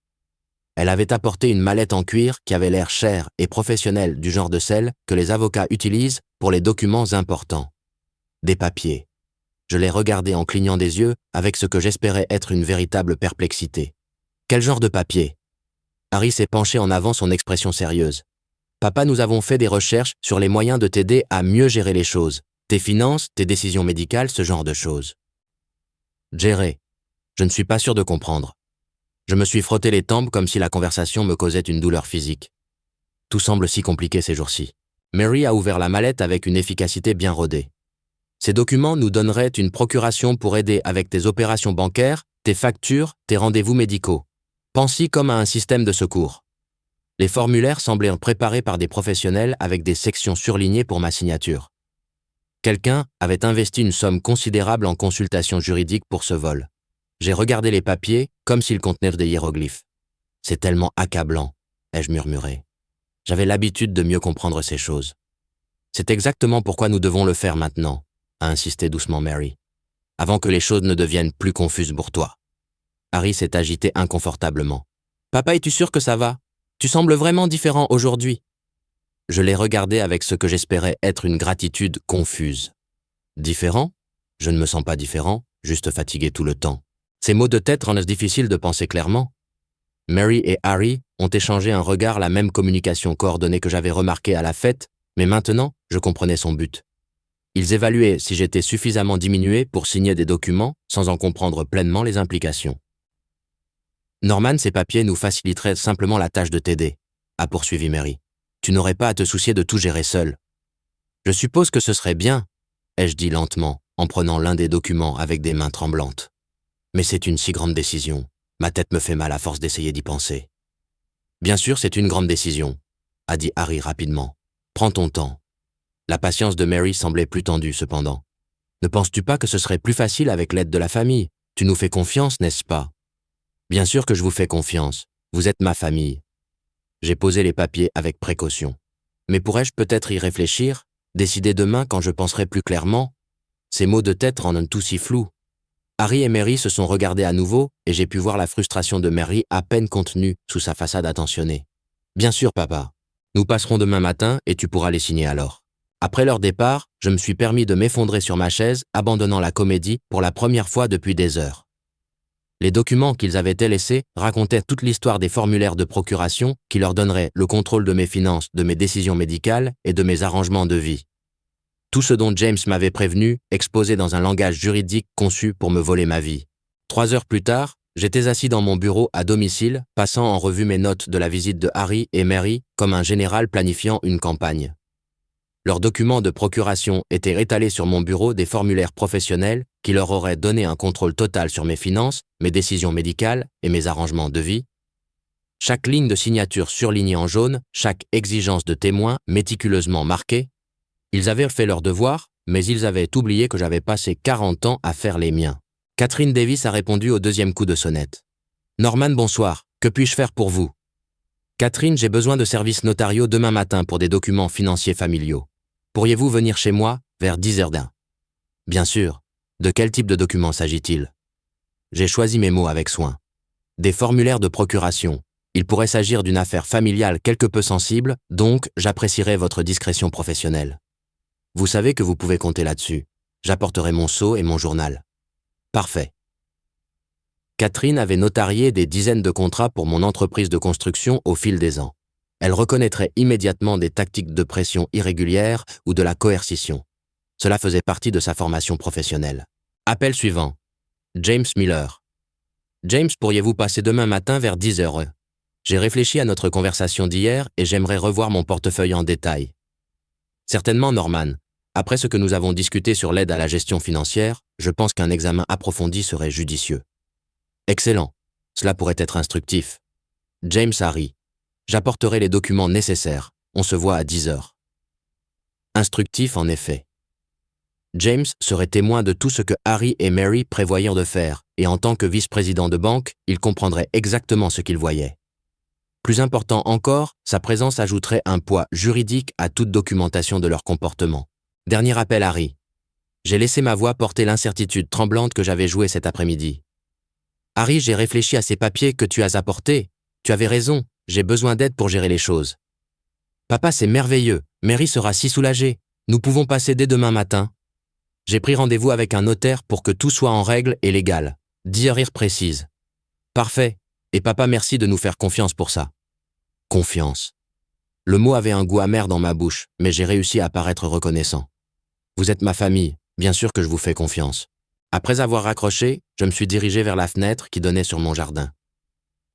Elle avait apporté une mallette en cuir qui avait l'air chère et professionnelle du genre de celle que les avocats utilisent pour les documents importants. Des papiers. Je les regardais en clignant des yeux avec ce que j'espérais être une véritable perplexité. Quel genre de papier ? Harry s'est penché en avant, son expression sérieuse. Papa, nous avons fait des recherches sur les moyens de t'aider à mieux gérer les choses. Tes finances, tes décisions médicales, ce genre de choses. Gérer. Je ne suis pas sûr de comprendre. Je me suis frotté les tempes comme si la conversation me causait une douleur physique. Tout semble si compliqué ces jours-ci. Mary a ouvert la mallette avec une efficacité bien rodée. Ces documents nous donneraient une procuration pour aider avec tes opérations bancaires, tes factures, tes rendez-vous médicaux. Pense-y comme à un système de secours. Les formulaires semblaient préparés par des professionnels avec des sections surlignées pour ma signature. Quelqu'un avait investi une somme considérable en consultation juridique pour ce vol. J'ai regardé les papiers comme s'ils contenaient des hiéroglyphes. C'est tellement accablant, ai-je murmuré. J'avais l'habitude de mieux comprendre ces choses. C'est exactement pourquoi nous devons le faire maintenant, a insisté doucement Mary, avant que les choses ne deviennent plus confuses pour toi. Harry s'est agité inconfortablement. Papa, es-tu sûr que ça va ? Tu sembles vraiment différent aujourd'hui. Je l'ai regardé avec ce que j'espérais être une gratitude confuse. Différent ? Je ne me sens pas différent, juste fatigué tout le temps. Ces maux de tête rendent difficile de penser clairement. Mary et Harry ont échangé un regard, la même communication coordonnée que j'avais remarquée à la fête, mais maintenant, je comprenais son but. Ils évaluaient si j'étais suffisamment diminué pour signer des documents sans en comprendre pleinement les implications. Norman, ces papiers nous faciliteraient simplement la tâche de t'aider, a poursuivi Mary. Tu n'aurais pas à te soucier de tout gérer seul. Je suppose que ce serait bien, ai-je dit lentement, en prenant l'un des documents avec des mains tremblantes. Mais c'est une si grande décision. Ma tête me fait mal à force d'essayer d'y penser. Bien sûr, c'est une grande décision, a dit Harry rapidement. Prends ton temps. La patience de Mary semblait plus tendue cependant. Ne penses-tu pas que ce serait plus facile avec l'aide de la famille ? Tu nous fais confiance, n'est-ce pas ? Bien sûr que je vous fais confiance. Vous êtes ma famille. J'ai posé les papiers avec précaution. Mais pourrais-je peut-être y réfléchir, décider demain quand je penserai plus clairement? Ces mots de tête rendent tout si flou. Harry et Mary se sont regardés à nouveau et j'ai pu voir la frustration de Mary à peine contenue sous sa façade attentionnée. Bien sûr, papa. Nous passerons demain matin et tu pourras les signer alors. Après leur départ, je me suis permis de m'effondrer sur ma chaise, abandonnant la comédie pour la première fois depuis des heures. Les documents qu'ils avaient laissés racontaient toute l'histoire des formulaires de procuration qui leur donneraient le contrôle de mes finances, de mes décisions médicales et de mes arrangements de vie. Tout ce dont James m'avait prévenu, exposé dans un langage juridique conçu pour me voler ma vie. 3 heures plus tard, j'étais assis dans mon bureau à domicile, passant en revue mes notes de la visite de Harry et Mary comme un général planifiant une campagne. Leurs documents de procuration étaient étalés sur mon bureau des formulaires professionnels qui leur auraient donné un contrôle total sur mes finances, mes décisions médicales et mes arrangements de vie. Chaque ligne de signature surlignée en jaune, chaque exigence de témoin méticuleusement marquée. Ils avaient fait leur devoir, mais ils avaient oublié que j'avais passé 40 ans à faire les miens. Catherine Davis a répondu au deuxième coup de sonnette. « Norman, bonsoir. Que puis-je faire pour vous ?»« Catherine, j'ai besoin de services notariaux demain matin pour des documents financiers familiaux. Pourriez-vous venir chez moi vers 10h01 ?»« Bien sûr. De quel type de documents s'agit-il ?» J'ai choisi mes mots avec soin. Des formulaires de procuration. Il pourrait s'agir d'une affaire familiale quelque peu sensible, donc j'apprécierais votre discrétion professionnelle. Vous savez que vous pouvez compter là-dessus. J'apporterai mon sceau et mon journal. Parfait. Catherine avait notarié des dizaines de contrats pour mon entreprise de construction au fil des ans. Elle reconnaîtrait immédiatement des tactiques de pression irrégulières ou de la coercition. Cela faisait partie de sa formation professionnelle. Appel suivant. James Miller. James, pourriez-vous passer demain matin vers 10h? J'ai réfléchi à notre conversation d'hier et j'aimerais revoir mon portefeuille en détail. Certainement, Norman. Après ce que nous avons discuté sur l'aide à la gestion financière, je pense qu'un examen approfondi serait judicieux. Excellent. Cela pourrait être instructif. James Harry. J'apporterai les documents nécessaires. On se voit à 10h. Instructif en effet. James serait témoin de tout ce que Harry et Mary prévoyaient de faire, et en tant que vice-président de banque, il comprendrait exactement ce qu'il voyait. Plus important encore, sa présence ajouterait un poids juridique à toute documentation de leur comportement. Dernier appel, Harry. J'ai laissé ma voix porter l'incertitude tremblante que j'avais jouée cet après-midi. Harry, j'ai réfléchi à ces papiers que tu as apportés. Tu avais raison, j'ai besoin d'aide pour gérer les choses. Papa, c'est merveilleux. Mary sera si soulagée. Nous pouvons passer dès demain matin. J'ai pris rendez-vous avec un notaire pour que tout soit en règle et légal. 10h précise. Parfait. Et papa, merci de nous faire confiance pour ça. Confiance. Le mot avait un goût amer dans ma bouche, mais j'ai réussi à paraître reconnaissant. Vous êtes ma famille, bien sûr que je vous fais confiance. Après avoir raccroché, je me suis dirigé vers la fenêtre qui donnait sur mon jardin.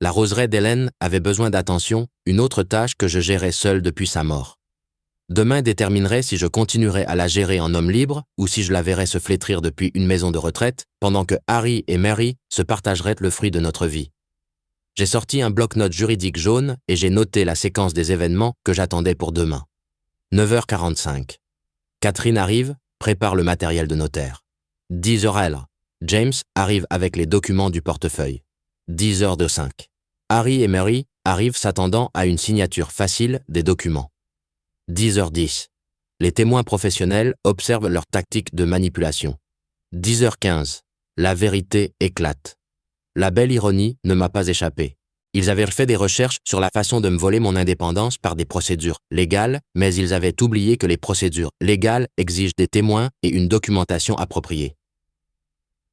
La roseraie d'Hélène avait besoin d'attention, une autre tâche que je gérais seul depuis sa mort. Demain déterminerait si je continuerais à la gérer en homme libre ou si je la verrais se flétrir depuis une maison de retraite, pendant que Harry et Mary se partageraient le fruit de notre vie. J'ai sorti un bloc-notes juridique jaune et j'ai noté la séquence des événements que j'attendais pour demain. 9h45. Catherine arrive, prépare le matériel de notaire. 10h. James arrive avec les documents du portefeuille. 10h05. Harry et Mary arrivent s'attendant à une signature facile des documents. 10h10. Les témoins professionnels observent leur tactique de manipulation. 10h15. La vérité éclate. La belle ironie ne m'a pas échappé. Ils avaient fait des recherches sur la façon de me voler mon indépendance par des procédures légales, mais ils avaient oublié que les procédures légales exigent des témoins et une documentation appropriée.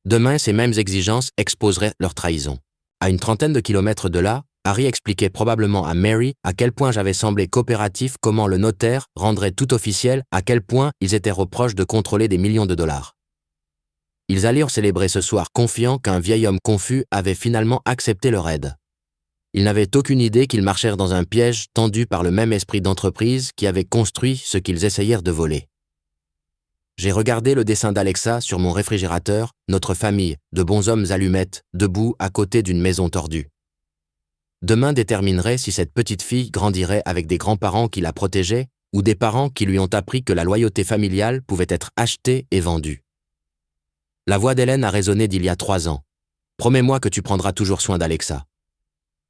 Demain, ces mêmes exigences exposeraient leur trahison. À une trentaine de kilomètres de là, Harry expliquait probablement à Mary à quel point j'avais semblé coopératif, comment le notaire rendrait tout officiel, à quel point ils étaient reproches de contrôler des millions de dollars. Ils allèrent célébrer ce soir confiants qu'un vieil homme confus avait finalement accepté leur aide. Ils n'avaient aucune idée qu'ils marchèrent dans un piège tendu par le même esprit d'entreprise qui avait construit ce qu'ils essayèrent de voler. J'ai regardé le dessin d'Alexa sur mon réfrigérateur, notre famille, de bonshommes allumettes, debout à côté d'une maison tordue. Demain déterminerait si cette petite fille grandirait avec des grands-parents qui la protégeaient ou des parents qui lui ont appris que la loyauté familiale pouvait être achetée et vendue. La voix d'Hélène a résonné d'il y a 3 ans. Promets-moi que tu prendras toujours soin d'Alexa.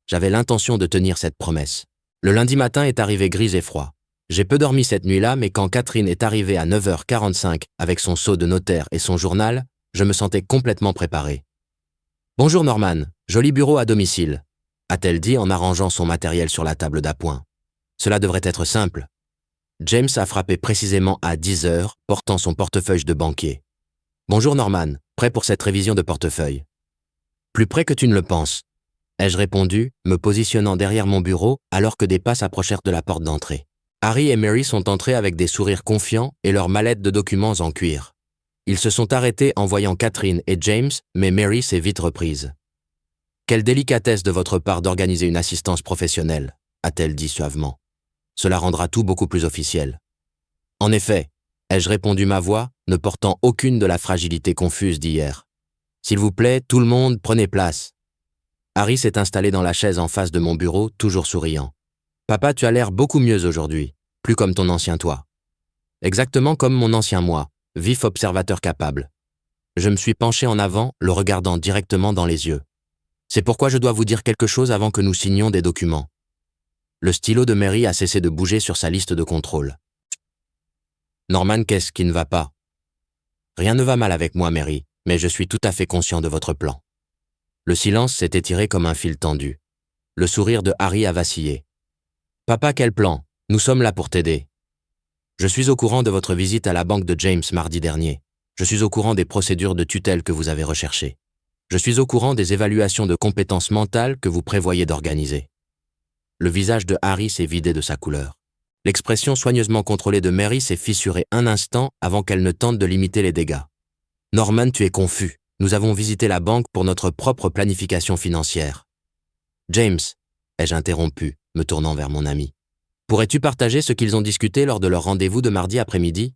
J'avais l'intention de tenir cette promesse. Le lundi matin est arrivé gris et froid. J'ai peu dormi cette nuit-là, mais quand Catherine est arrivée à 9h45 avec son sceau de notaire et son journal, je me sentais complètement préparé. « Bonjour Norman, joli bureau à domicile », a-t-elle dit en arrangeant son matériel sur la table d'appoint. Cela devrait être simple. James a frappé précisément à 10h, portant son portefeuille de banquier. « Bonjour Norman, prêt pour cette révision de portefeuille ?»« Plus près que tu ne le penses », ai-je répondu, me positionnant derrière mon bureau alors que des pas s'approchèrent de la porte d'entrée. Harry et Mary sont entrés avec des sourires confiants et leurs mallettes de documents en cuir. Ils se sont arrêtés en voyant Catherine et James, mais Mary s'est vite reprise. « Quelle délicatesse de votre part d'organiser une assistance professionnelle », a-t-elle dit suavement. « Cela rendra tout beaucoup plus officiel. » « En effet, ai-je répondu ma voix, ne portant aucune de la fragilité confuse d'hier. « S'il vous plaît, tout le monde, prenez place. » Harry s'est installé dans la chaise en face de mon bureau, toujours souriant. « Papa, tu as l'air beaucoup mieux aujourd'hui, plus comme ton ancien toi. » « Exactement comme mon ancien moi, vif observateur capable. » Je me suis penché en avant, le regardant directement dans les yeux. « C'est pourquoi je dois vous dire quelque chose avant que nous signions des documents. » Le stylo de Mary a cessé de bouger sur sa liste de contrôle. « Norman, qu'est-ce qui ne va pas ?»« Rien ne va mal avec moi, Mary, mais je suis tout à fait conscient de votre plan. » Le silence s'est étiré comme un fil tendu. Le sourire de Harry a vacillé. « Papa, quel plan? Nous sommes là pour t'aider. » Je suis au courant de votre visite à la banque de James mardi dernier. Je suis au courant des procédures de tutelle que vous avez recherchées. Je suis au courant des évaluations de compétences mentales que vous prévoyez d'organiser. Le visage de Harry s'est vidé de sa couleur. L'expression soigneusement contrôlée de Mary s'est fissurée un instant avant qu'elle ne tente de limiter les dégâts. « Norman, tu es confus. Nous avons visité la banque pour notre propre planification financière. »« James, ai-je interrompu, me tournant vers mon ami. Pourrais-tu partager ce qu'ils ont discuté lors de leur rendez-vous de mardi après-midi ?»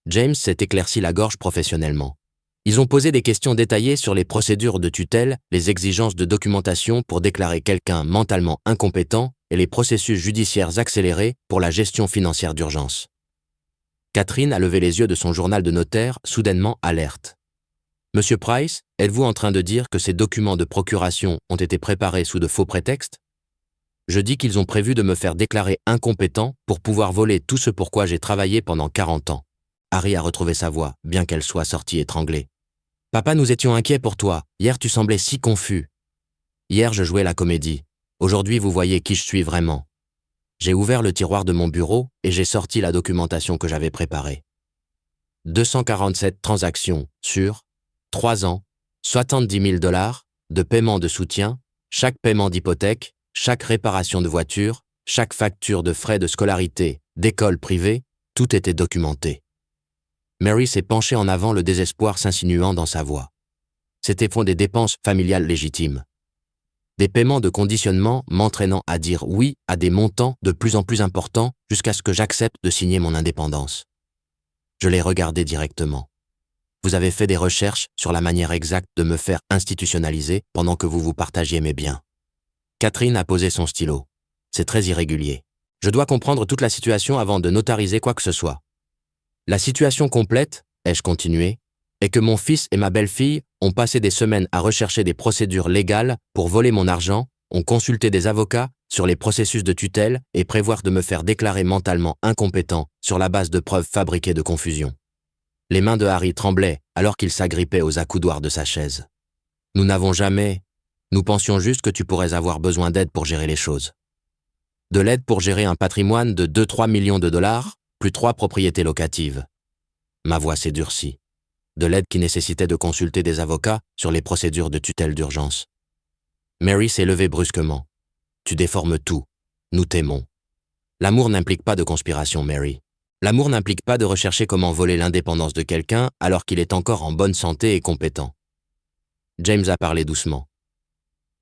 James s'est éclairci la gorge professionnellement. Ils ont posé des questions détaillées sur les procédures de tutelle, les exigences de documentation pour déclarer quelqu'un mentalement incompétent et les processus judiciaires accélérés pour la gestion financière d'urgence. Catherine a levé les yeux de son journal de notaire, soudainement alerte. « Monsieur Price, êtes-vous en train de dire que ces documents de procuration ont été préparés sous de faux prétextes ? Je dis qu'ils ont prévu de me faire déclarer incompétent pour pouvoir voler tout ce pour quoi j'ai travaillé pendant 40 ans. » Harry a retrouvé sa voix, bien qu'elle soit sortie étranglée. « Papa, nous étions inquiets pour toi. Hier, tu semblais si confus. Hier, je jouais la comédie. Aujourd'hui, vous voyez qui je suis vraiment. » J'ai ouvert le tiroir de mon bureau et j'ai sorti la documentation que j'avais préparée. 247 transactions sur 3 ans, 70 000 $ de paiement de soutien, chaque paiement d'hypothèque, chaque réparation de voiture, chaque facture de frais de scolarité, d'école privée, tout était documenté. Mary s'est penchée en avant, le désespoir s'insinuant dans sa voix. C'était pour des dépenses familiales légitimes. Des paiements de conditionnement m'entraînant à dire oui à des montants de plus en plus importants jusqu'à ce que j'accepte de signer mon indépendance. Je l'ai regardé directement. Vous avez fait des recherches sur la manière exacte de me faire institutionnaliser pendant que vous vous partagiez mes biens. Catherine a posé son stylo. C'est très irrégulier. Je dois comprendre toute la situation avant de notariser quoi que ce soit. La situation complète, ai-je continué, est que mon fils et ma belle-fille ont passé des semaines à rechercher des procédures légales pour voler mon argent, ont consulté des avocats sur les processus de tutelle et prévoient de me faire déclarer mentalement incompétent sur la base de preuves fabriquées de confusion. Les mains de Harry tremblaient alors qu'il s'agrippait aux accoudoirs de sa chaise. Nous n'avons jamais... Nous pensions juste que tu pourrais avoir besoin d'aide pour gérer les choses. De l'aide pour gérer un patrimoine de 2-3 millions de $, plus 3 propriétés locatives. Ma voix s'est durcie. De l'aide qui nécessitait de consulter des avocats sur les procédures de tutelle d'urgence. Mary s'est levée brusquement. Tu déformes tout. Nous t'aimons. L'amour n'implique pas de conspiration, Mary. L'amour n'implique pas de rechercher comment voler l'indépendance de quelqu'un alors qu'il est encore en bonne santé et compétent. James a parlé doucement.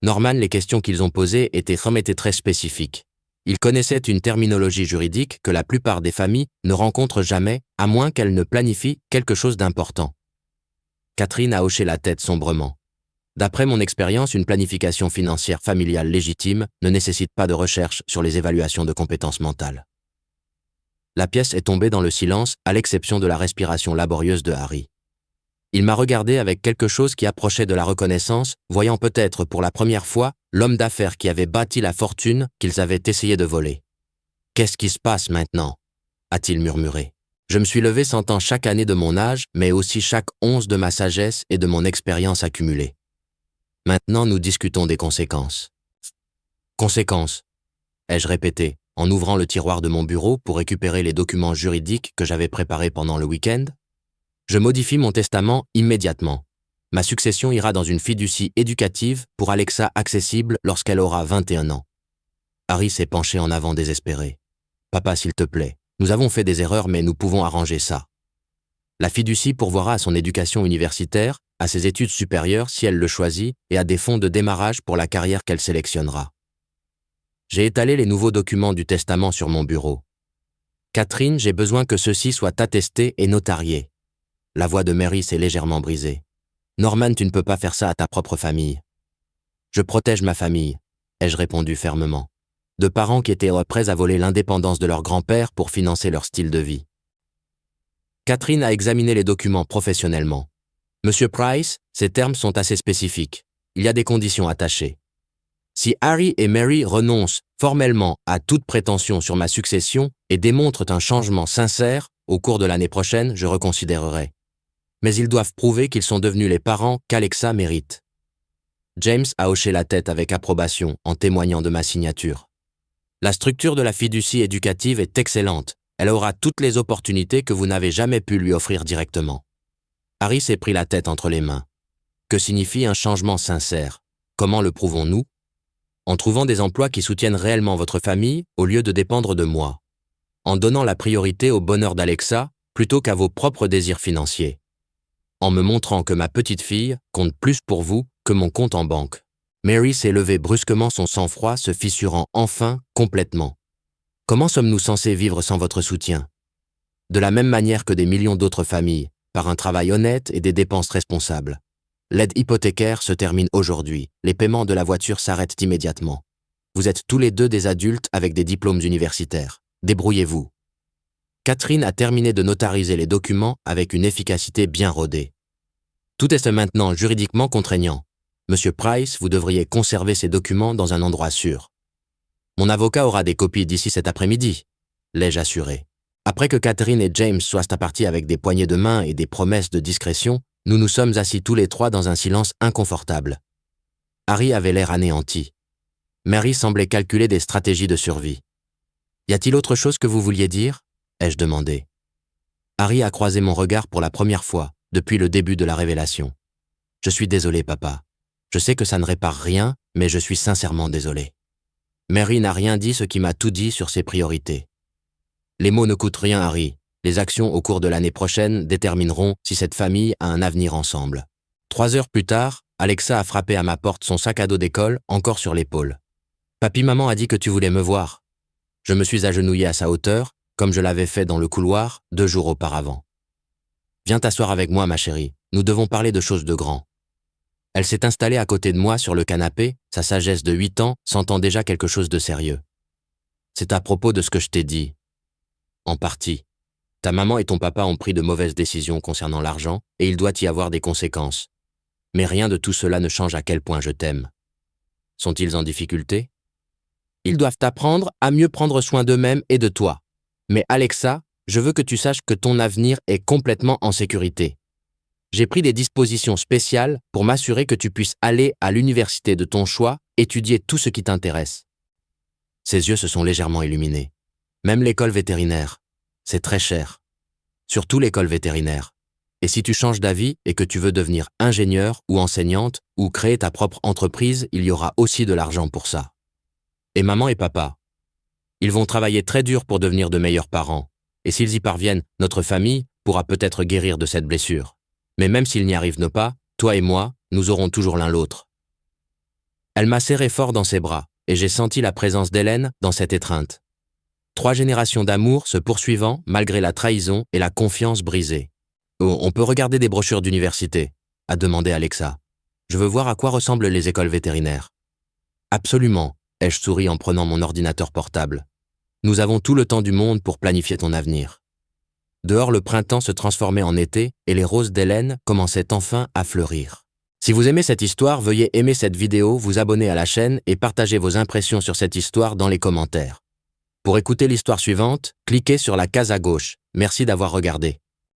Norman, les questions qu'ils ont posées étaient très spécifiques. Ils connaissaient une terminologie juridique que la plupart des familles ne rencontrent jamais, à moins qu'elles ne planifient quelque chose d'important. Catherine a hoché la tête sombrement. D'après mon expérience, une planification financière familiale légitime ne nécessite pas de recherche sur les évaluations de compétences mentales. La pièce est tombée dans le silence, à l'exception de la respiration laborieuse de Harry. Il m'a regardé avec quelque chose qui approchait de la reconnaissance, voyant peut-être pour la première fois l'homme d'affaires qui avait bâti la fortune qu'ils avaient essayé de voler. « Qu'est-ce qui se passe maintenant » a-t-il murmuré. Je me suis levé sentant chaque année de mon âge, mais aussi chaque once de ma sagesse et de mon expérience accumulée. Maintenant, nous discutons des conséquences. Conséquences, ai-je répété, en ouvrant le tiroir de mon bureau pour récupérer les documents juridiques que j'avais préparés pendant le week-end. Je modifie mon testament immédiatement. Ma succession ira dans une fiducie éducative pour Alexa accessible lorsqu'elle aura 21 ans. Harry s'est penché en avant désespéré. « Papa, s'il te plaît, nous avons fait des erreurs mais nous pouvons arranger ça. » La fiducie pourvoira à son éducation universitaire, à ses études supérieures si elle le choisit et à des fonds de démarrage pour la carrière qu'elle sélectionnera. J'ai étalé les nouveaux documents du testament sur mon bureau. « Catherine, j'ai besoin que ceux-ci soient attestés et notariés. » La voix de Mary s'est légèrement brisée. « Norman, tu ne peux pas faire ça à ta propre famille. »« Je protège ma famille, » ai-je répondu fermement. De parents qui étaient prêts à voler l'indépendance de leur grand-père pour financer leur style de vie. Catherine a examiné les documents professionnellement. « Monsieur Price, ces termes sont assez spécifiques. Il y a des conditions attachées. Si Harry et Mary renoncent formellement à toute prétention sur ma succession et démontrent un changement sincère, au cours de l'année prochaine, je reconsidérerai. Mais ils doivent prouver qu'ils sont devenus les parents qu'Alexa mérite. » James a hoché la tête avec approbation en témoignant de ma signature. « La structure de la fiducie éducative est excellente. Elle aura toutes les opportunités que vous n'avez jamais pu lui offrir directement. » Harry s'est pris la tête entre les mains. Que signifie un changement sincère? Comment le prouvons-nous? En trouvant des emplois qui soutiennent réellement votre famille au lieu de dépendre de moi. En donnant la priorité au bonheur d'Alexa plutôt qu'à vos propres désirs financiers. En me montrant que ma petite fille compte plus pour vous que mon compte en banque. Mary s'est levée brusquement, son sang-froid se fissurant enfin complètement. Comment sommes-nous censés vivre sans votre soutien? De la même manière que des millions d'autres familles, par un travail honnête et des dépenses responsables. L'aide hypothécaire se termine aujourd'hui. Les paiements de la voiture s'arrêtent immédiatement. Vous êtes tous les deux des adultes avec des diplômes universitaires. Débrouillez-vous. Catherine a terminé de notariser les documents avec une efficacité bien rodée. Tout est maintenant juridiquement contraignant. Monsieur Price, vous devriez conserver ces documents dans un endroit sûr. Mon avocat aura des copies d'ici cet après-midi, l'ai-je assuré. Après que Catherine et James soient partis avec des poignées de main et des promesses de discrétion, nous nous sommes assis tous les trois dans un silence inconfortable. Harry avait l'air anéanti. Mary semblait calculer des stratégies de survie. « Y a-t-il autre chose que vous vouliez dire ?» ai-je demandé. Harry a croisé mon regard pour la première fois depuis le début de la révélation. « Je suis désolé, papa. Je sais que ça ne répare rien, mais je suis sincèrement désolé. » Mary n'a rien dit, ce qui m'a tout dit sur ses priorités. Les mots ne coûtent rien, Harry. Les actions au cours de l'année prochaine détermineront si cette famille a un avenir ensemble. 3 heures plus tard, Alexa a frappé à ma porte, son sac à dos d'école encore sur l'épaule. « Papy-maman a dit que tu voulais me voir. » Je me suis agenouillé à sa hauteur, comme je l'avais fait dans le couloir 2 jours auparavant. « Viens t'asseoir avec moi, ma chérie. Nous devons parler de choses de grand. » Elle s'est installée à côté de moi sur le canapé, sa sagesse de 8 ans sentant déjà quelque chose de sérieux. « C'est à propos de ce que je t'ai dit. » « En partie. Ta maman et ton papa ont pris de mauvaises décisions concernant l'argent et il doit y avoir des conséquences. Mais rien de tout cela ne change à quel point je t'aime. Sont-ils en difficulté? Ils doivent apprendre à mieux prendre soin d'eux-mêmes et de toi. Mais Alexa, je veux que tu saches que ton avenir est complètement en sécurité. J'ai pris des dispositions spéciales pour m'assurer que tu puisses aller à l'université de ton choix, étudier tout ce qui t'intéresse. » Ses yeux se sont légèrement illuminés. Même l'école vétérinaire. C'est très cher. Surtout l'école vétérinaire. Et si tu changes d'avis et que tu veux devenir ingénieur ou enseignante ou créer ta propre entreprise, il y aura aussi de l'argent pour ça. Et maman et papa. Ils vont travailler très dur pour devenir de meilleurs parents. Et s'ils y parviennent, notre famille pourra peut-être guérir de cette blessure. Mais même s'ils n'y arrivent pas, toi et moi, nous aurons toujours l'un l'autre. Elle m'a serré fort dans ses bras et j'ai senti la présence d'Hélène dans cette étreinte. 3 générations d'amour se poursuivant malgré la trahison et la confiance brisée. « On peut regarder des brochures d'université ?» a demandé Alexa. « Je veux voir à quoi ressemblent les écoles vétérinaires. »« Absolument, » ai-je souri en prenant mon ordinateur portable. « Nous avons tout le temps du monde pour planifier ton avenir. » Dehors, le printemps se transformait en été et les roses d'Hélène commençaient enfin à fleurir. Si vous aimez cette histoire, veuillez aimer cette vidéo, vous abonner à la chaîne et partager vos impressions sur cette histoire dans les commentaires. Pour écouter l'histoire suivante, cliquez sur la case à gauche. Merci d'avoir regardé.